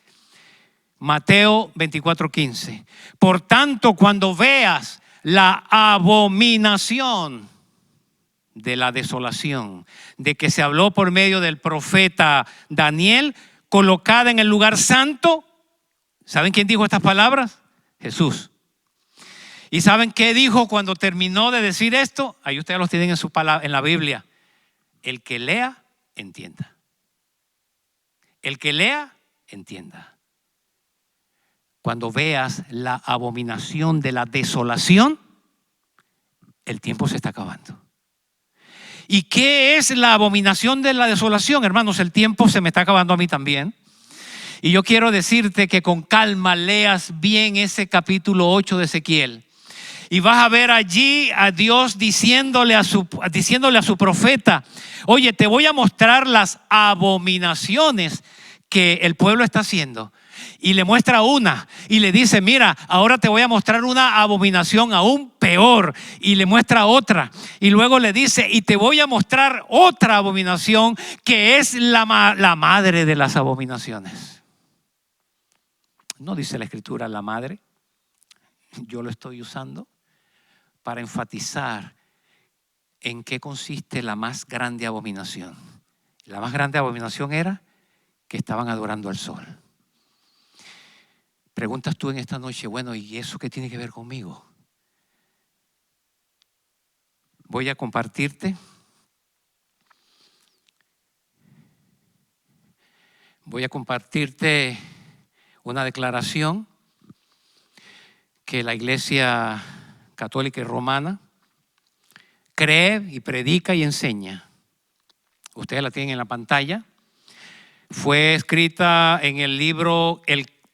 Mateo 24:15. Por tanto, cuando veas la abominación de la desolación, de que se habló por medio del profeta Daniel, colocada en el lugar santo, ¿saben quién dijo estas palabras? Jesús. ¿Y saben qué dijo cuando terminó de decir esto? Ahí ustedes los tienen en la Biblia. El que lea, entienda. El que lea, entienda. Cuando veas la abominación de la desolación, el tiempo se está acabando. ¿Y qué es la abominación de la desolación? Hermanos, el tiempo se me está acabando a mí también. Y yo quiero decirte que con calma leas bien ese capítulo 8 de Ezequiel. Y vas a ver allí a Dios diciéndole a su profeta: oye, te voy a mostrar las abominaciones que el pueblo está haciendo. Y le muestra una y le dice: mira, ahora te voy a mostrar una abominación aún peor. Y le muestra otra. Y luego le dice: y te voy a mostrar otra abominación que es la madre de las abominaciones. No dice la Escritura la madre. Yo lo estoy usando para enfatizar en qué consiste la más grande abominación. La más grande abominación era que estaban adorando al sol. Preguntas tú en esta noche: bueno, ¿y eso qué tiene que ver conmigo? Voy a compartirte una declaración que la Iglesia Católica y Romana cree y predica y enseña. Ustedes la tienen en la pantalla. Fue escrita en el libro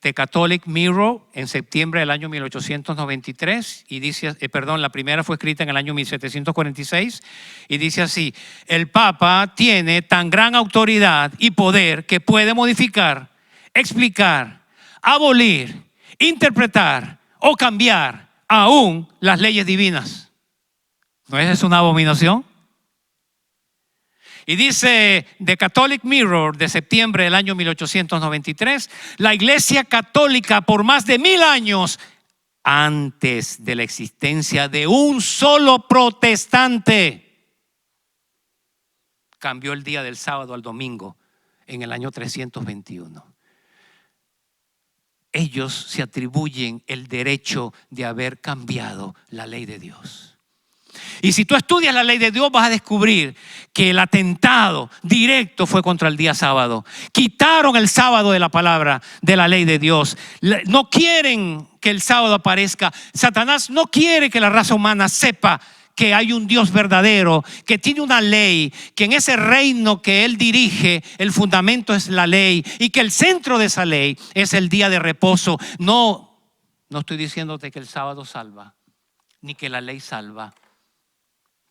The Catholic Mirror en septiembre del año 1893 y dice, la primera fue escrita en el año 1746 y dice así: el Papa tiene tan gran autoridad y poder que puede modificar, explicar, abolir, interpretar o cambiar aún las leyes divinas. ¿No es una abominación? Y dice The Catholic Mirror de septiembre del año 1893, la Iglesia Católica por más de 1000 años, antes de la existencia de un solo protestante, cambió el día del sábado al domingo en el año 321. Ellos se atribuyen el derecho de haber cambiado la ley de Dios. Y si tú estudias la ley de Dios, vas a descubrir que el atentado directo fue contra el día sábado. Quitaron el sábado de la palabra, de la ley de Dios. No quieren que el sábado aparezca. Satanás no quiere que la raza humana sepa que hay un Dios verdadero, que tiene una ley, que en ese reino que Él dirige, el fundamento es la ley y que el centro de esa ley es el día de reposo. No estoy diciéndote que el sábado salva, ni que la ley salva.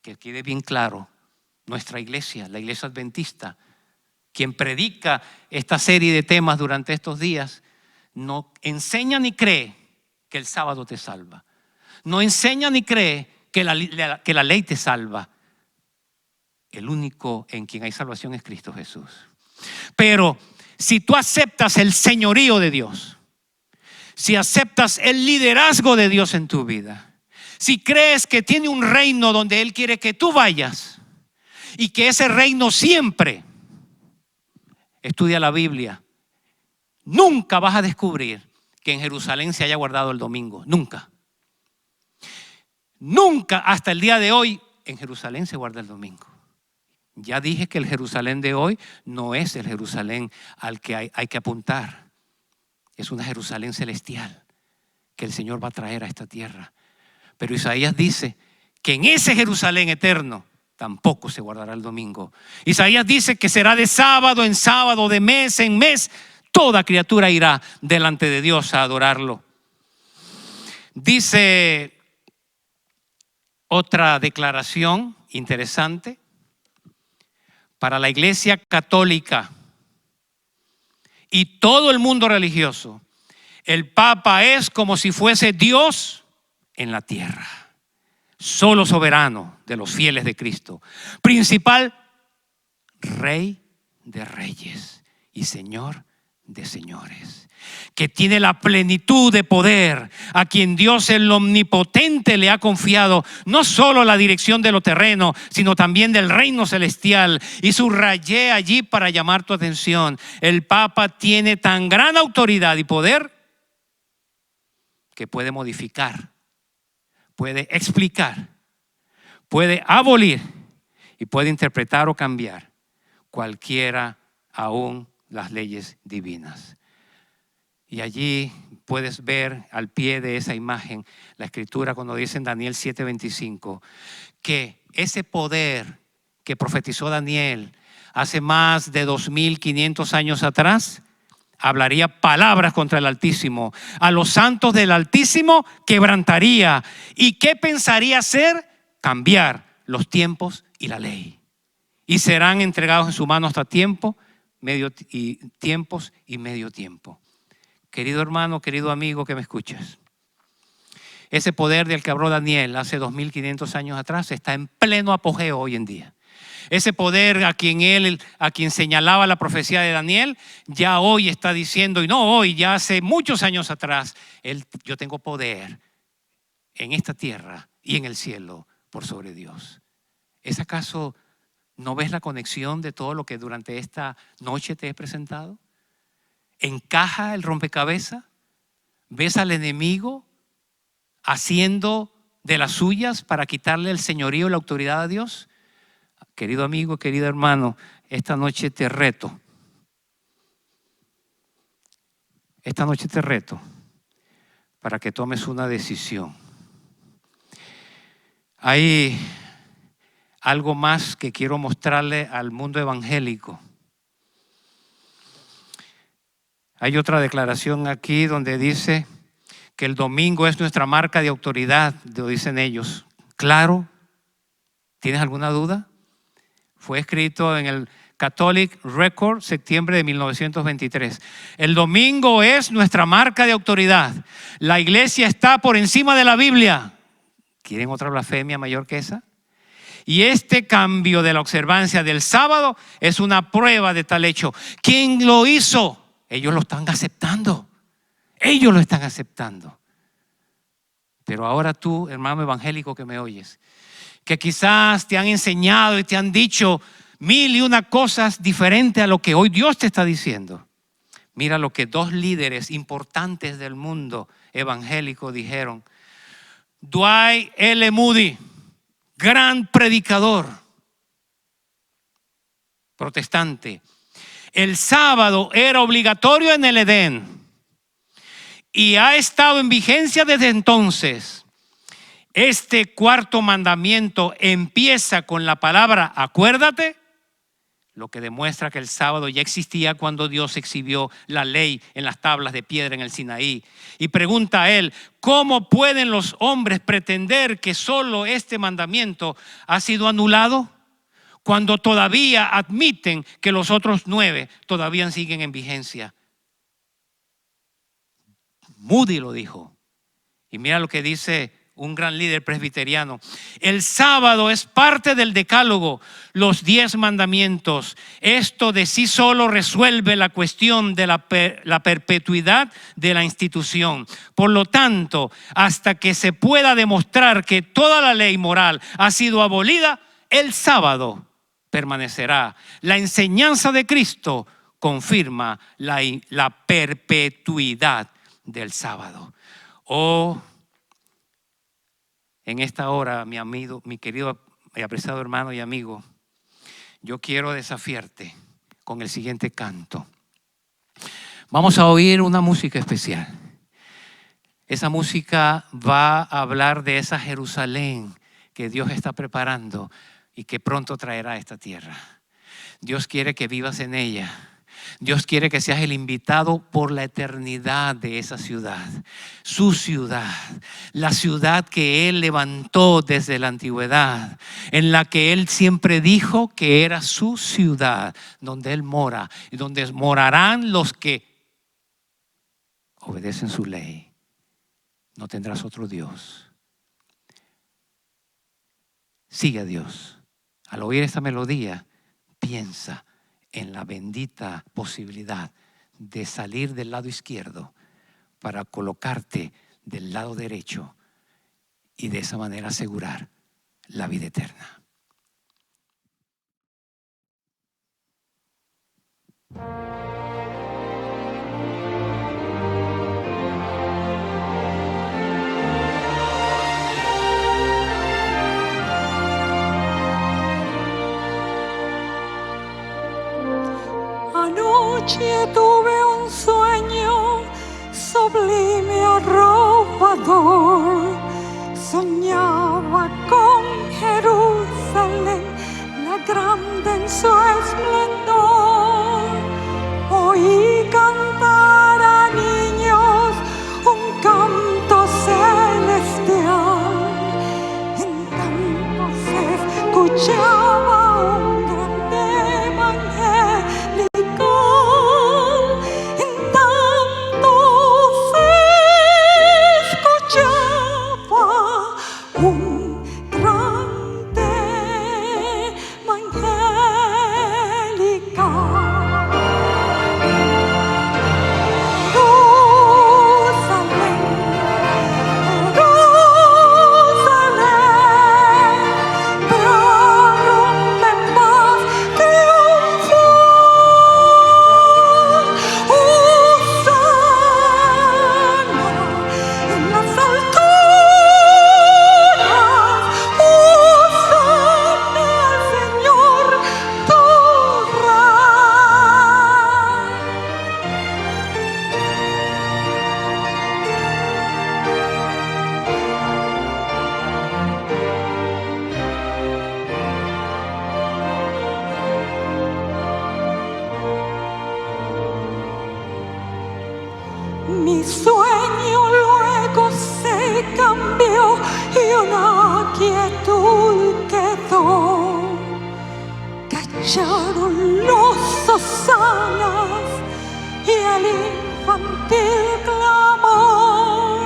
Que quede bien claro, nuestra iglesia, la iglesia adventista, quien predica esta serie de temas durante estos días, no enseña ni cree que el sábado te salva. No enseña ni cree que la ley te salva. El único en quien hay salvación es Cristo Jesús. Pero si tú aceptas el señorío de Dios, si aceptas el liderazgo de Dios en tu vida, si crees que tiene un reino donde Él quiere que tú vayas y que ese reino siempre, estudia la Biblia, nunca vas a descubrir que en Jerusalén se haya guardado el domingo. Nunca. Nunca hasta el día de hoy en Jerusalén se guarda el domingo. Ya dije que el Jerusalén de hoy no es el Jerusalén al que hay que apuntar. Es una Jerusalén celestial que el Señor va a traer a esta tierra. Pero Isaías dice que en ese Jerusalén eterno tampoco se guardará el domingo. Isaías dice que será de sábado en sábado, de mes en mes. Toda criatura irá delante de Dios a adorarlo. Dice otra declaración interesante para la Iglesia Católica y todo el mundo religioso. El Papa es como si fuese Dios en la tierra, solo soberano de los fieles de Cristo, principal Rey de reyes y Señor de señores, que tiene la plenitud de poder, a quien Dios el omnipotente le ha confiado no solo la dirección de lo terreno, sino también del reino celestial. Y subrayé allí para llamar tu atención: el Papa tiene tan gran autoridad y poder que puede modificar, puede explicar, puede abolir y puede interpretar o cambiar cualquiera, aún las leyes divinas. Y allí puedes ver al pie de esa imagen la escritura cuando dice en Daniel 7:25 que ese poder que profetizó Daniel hace más de 2500 años atrás hablaría palabras contra el Altísimo, a los santos del Altísimo quebrantaría. ¿Y qué pensaría hacer? Cambiar los tiempos y la ley, y serán entregados en su mano hasta tiempos y medio tiempo. Querido hermano, querido amigo que me escuchas, ese poder del que habló Daniel hace 2500 años atrás está en pleno apogeo hoy en día. Ese poder a quien señalaba la profecía de Daniel, ya hoy está diciendo, y no hoy, ya hace muchos años atrás, yo tengo poder en esta tierra y en el cielo por sobre Dios. ¿Es acaso no ves la conexión de todo lo que durante esta noche te he presentado? ¿Encaja el rompecabezas? ¿Ves al enemigo haciendo de las suyas para quitarle el señorío y la autoridad a Dios? Querido amigo, querido hermano, esta noche te reto. Esta noche te reto para que tomes una decisión. Hay algo más que quiero mostrarle al mundo evangélico. Hay otra declaración aquí donde dice que el domingo es nuestra marca de autoridad, lo dicen ellos. Claro, ¿tienes alguna duda? Fue escrito en el Catholic Record, septiembre de 1923. El domingo es nuestra marca de autoridad. La iglesia está por encima de la Biblia. ¿Quieren otra blasfemia mayor que esa? Y este cambio de la observancia del sábado es una prueba de tal hecho. ¿Quién lo hizo? Ellos lo están aceptando. Ellos lo están aceptando. Pero ahora tú, hermano evangélico que me oyes, que quizás te han enseñado y te han dicho 1001 cosas diferentes a lo que hoy Dios te está diciendo. Mira lo que dos líderes importantes del mundo evangélico dijeron. Dwight L. Moody, gran predicador protestante. El sábado era obligatorio en el Edén y ha estado en vigencia desde entonces. Este cuarto mandamiento empieza con la palabra acuérdate, lo que demuestra que el sábado ya existía cuando Dios exhibió la ley en las tablas de piedra en el Sinaí. Y pregunta a él, ¿cómo pueden los hombres pretender que solo este mandamiento ha sido anulado cuando todavía admiten que los otros 9 todavía siguen en vigencia? Moody lo dijo. Y mira lo que dice un gran líder presbiteriano. El sábado es parte del decálogo, los 10 mandamientos. Esto de sí solo resuelve la cuestión de la perpetuidad de la institución. Por lo tanto, hasta que se pueda demostrar que toda la ley moral ha sido abolida, el sábado permanecerá. La enseñanza de Cristo confirma la perpetuidad del sábado. Oh, en esta hora, mi amigo, mi querido y apreciado hermano y amigo, yo quiero desafiarte con el siguiente canto. Vamos a oír una música especial. Esa música va a hablar de esa Jerusalén que Dios está preparando y que pronto traerá a esta tierra. Dios quiere que vivas en ella. Dios quiere que seas el invitado por la eternidad de esa ciudad, su ciudad, la ciudad que Él levantó desde la antigüedad, en la que Él siempre dijo que era su ciudad, donde Él mora y donde morarán los que obedecen su ley. No tendrás otro Dios. Sigue a Dios. Al oír esta melodía, piensa en la bendita posibilidad de salir del lado izquierdo para colocarte del lado derecho y de esa manera asegurar la vida eterna. Anoche tuve un sueño sublime, arrobador. Soñaba con Jerusalén, la grande en su esplendor. Oí cantar a niños un canto celestial. En tanto se escuchaba un grande evangelical. En tanto se escuchaba un grande evangelical. Mi sueño luego se cambió y una quietud quedó. Callaron los hosanas y el infantil clamor.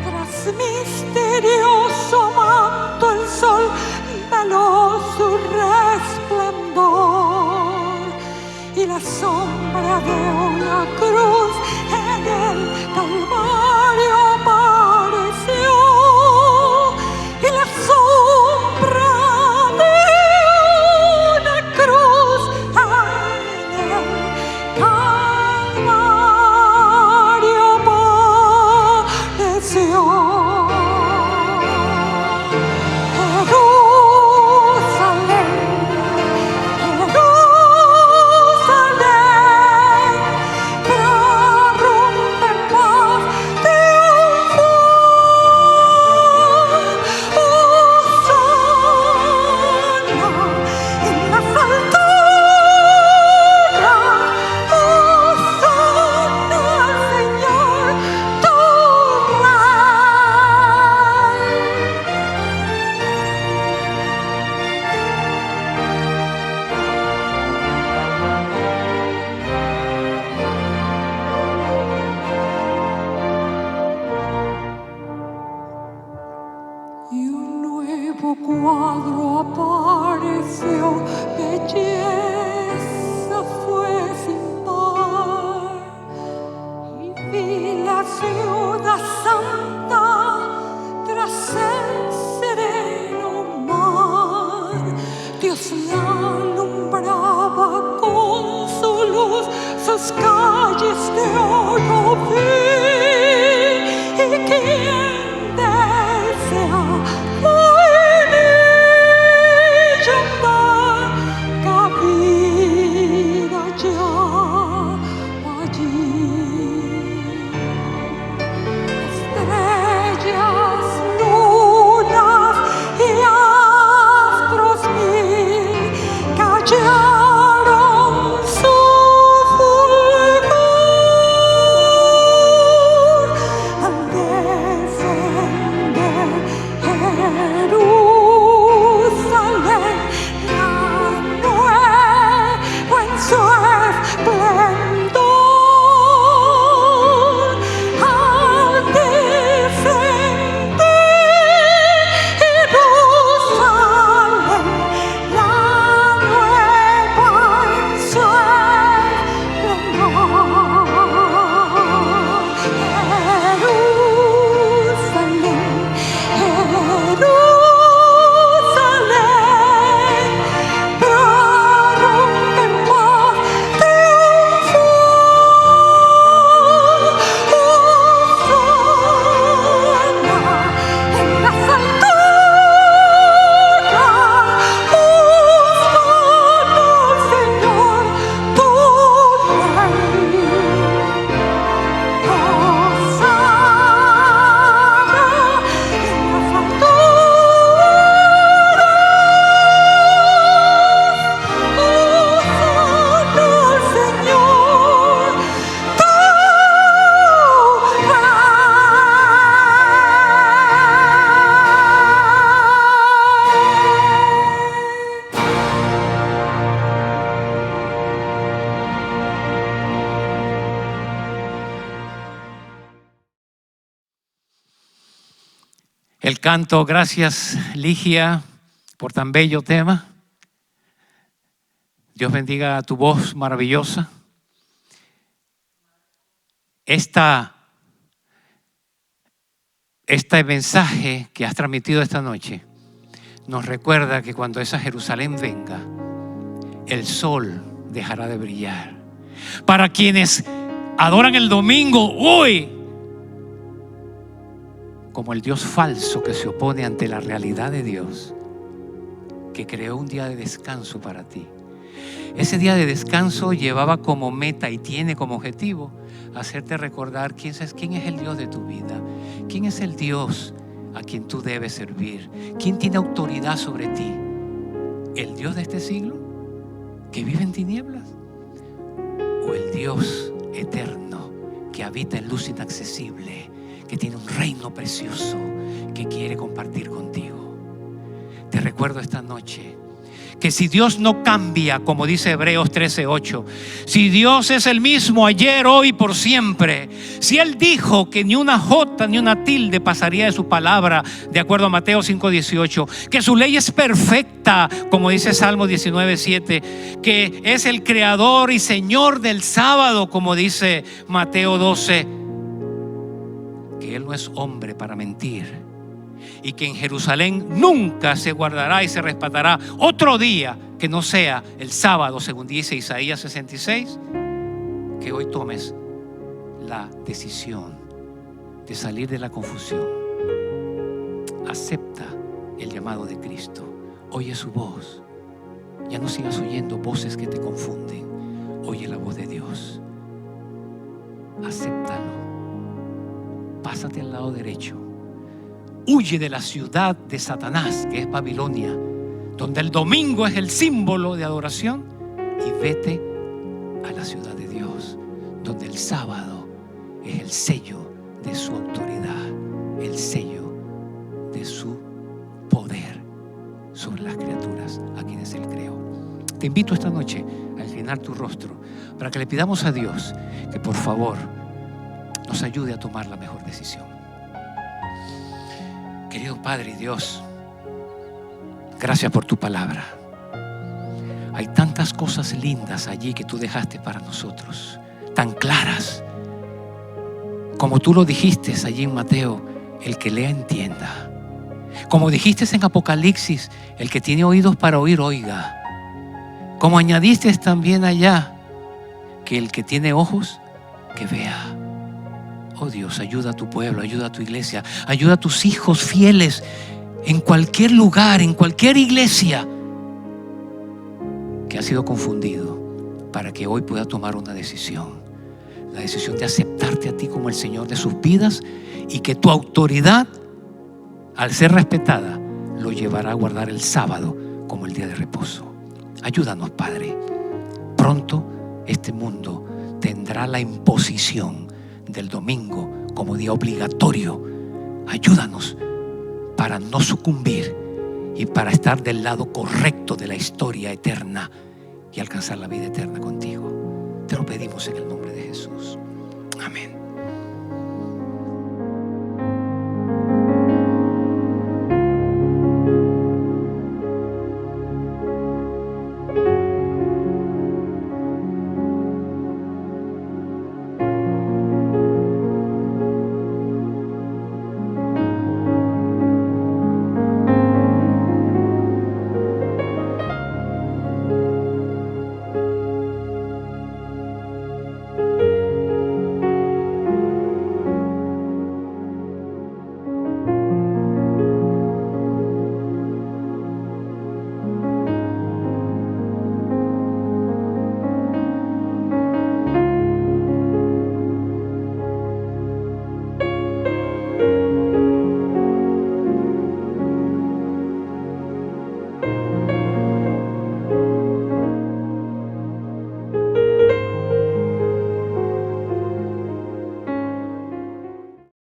Tras misterioso manto el sol veló su resplendor y la sombra de una cruz en el Calvario apareció, y la sombra de una cruz en el Calvario apareció. Jerusalén, Jerusalén, la ciudad santa tras el sereno mar. Dios la alumbraba con su luz, sus calles de oro vi, y quien desea hoy en ella andar, cabida ya allí. Estrellas, lunas y astros mil callaron su fulgor al descender Jerusalén, la nueva en su esplendor. Al descender Jerusalén, la nueva en su esplendor. Jerusalén, prorrumpe en voz triunfal. Hosana en las alturas, hosana al Señor tu rey. Hosana en las alturas, hosana al Señor tu El canto, gracias Ligia por tan bello tema. Dios bendiga tu voz maravillosa. Este mensaje que has transmitido esta noche nos recuerda que cuando esa Jerusalén venga, el sol dejará de brillar. Para quienes adoran el domingo hoy como el Dios falso que se opone ante la realidad de Dios, que creó un día de descanso para ti. Ese día de descanso llevaba como meta y tiene como objetivo hacerte recordar quién es el Dios de tu vida, quién es el Dios a quien tú debes servir, quién tiene autoridad sobre ti. ¿El Dios de este siglo que vive en tinieblas? ¿O el Dios eterno que habita en luz inaccesible, que tiene un reino precioso que quiere compartir contigo? Te recuerdo esta noche que si Dios no cambia, como dice Hebreos 13:8, si Dios es el mismo ayer, hoy, por siempre, si Él dijo que ni una jota ni una tilde pasaría de su palabra, de acuerdo a Mateo 5:18, que su ley es perfecta, como dice Salmo 19:7, que es el creador y señor del sábado, como dice Mateo 12, que Él no es hombre para mentir, y que en Jerusalén nunca se guardará y se respetará otro día que no sea el sábado, según dice Isaías 66, que hoy tomes la decisión de salir de la confusión. Acepta el llamado de Cristo, oye su voz, ya no sigas oyendo voces que te confunden, oye la voz de Dios, acéptalo, pásate al lado derecho. Huye de la ciudad de Satanás, que es Babilonia, donde el domingo es el símbolo de adoración, y vete a la ciudad de Dios, donde el sábado es el sello de su autoridad, el sello de su poder sobre las criaturas a quienes Él creó. Te invito esta noche a inclinar tu rostro para que le pidamos a Dios que por favor nos ayude a tomar la mejor decisión. Querido Padre y Dios, gracias por tu palabra. Hay tantas cosas lindas allí que tú dejaste para nosotros, tan claras, Como tú lo dijiste allí en Mateo, el que lea entienda. Como dijiste en Apocalipsis, el que tiene oídos para oír, oiga. Como añadiste también allá, que el que tiene ojos, que vea. Oh Dios, ayuda a tu pueblo, ayuda a tu iglesia, ayuda a tus hijos fieles en cualquier lugar, en cualquier iglesia que ha sido confundido, para que hoy pueda tomar una decisión. La decisión de aceptarte a ti como el Señor de sus vidas, y que tu autoridad, al ser respetada, lo llevará a guardar el sábado como el día de reposo. Ayúdanos, Padre. Pronto este mundo tendrá la imposición del domingo como día obligatorio. Ayúdanos para no sucumbir y para estar del lado correcto de la historia eterna y alcanzar la vida eterna contigo. Te lo pedimos en el nombre de Jesús. Amén.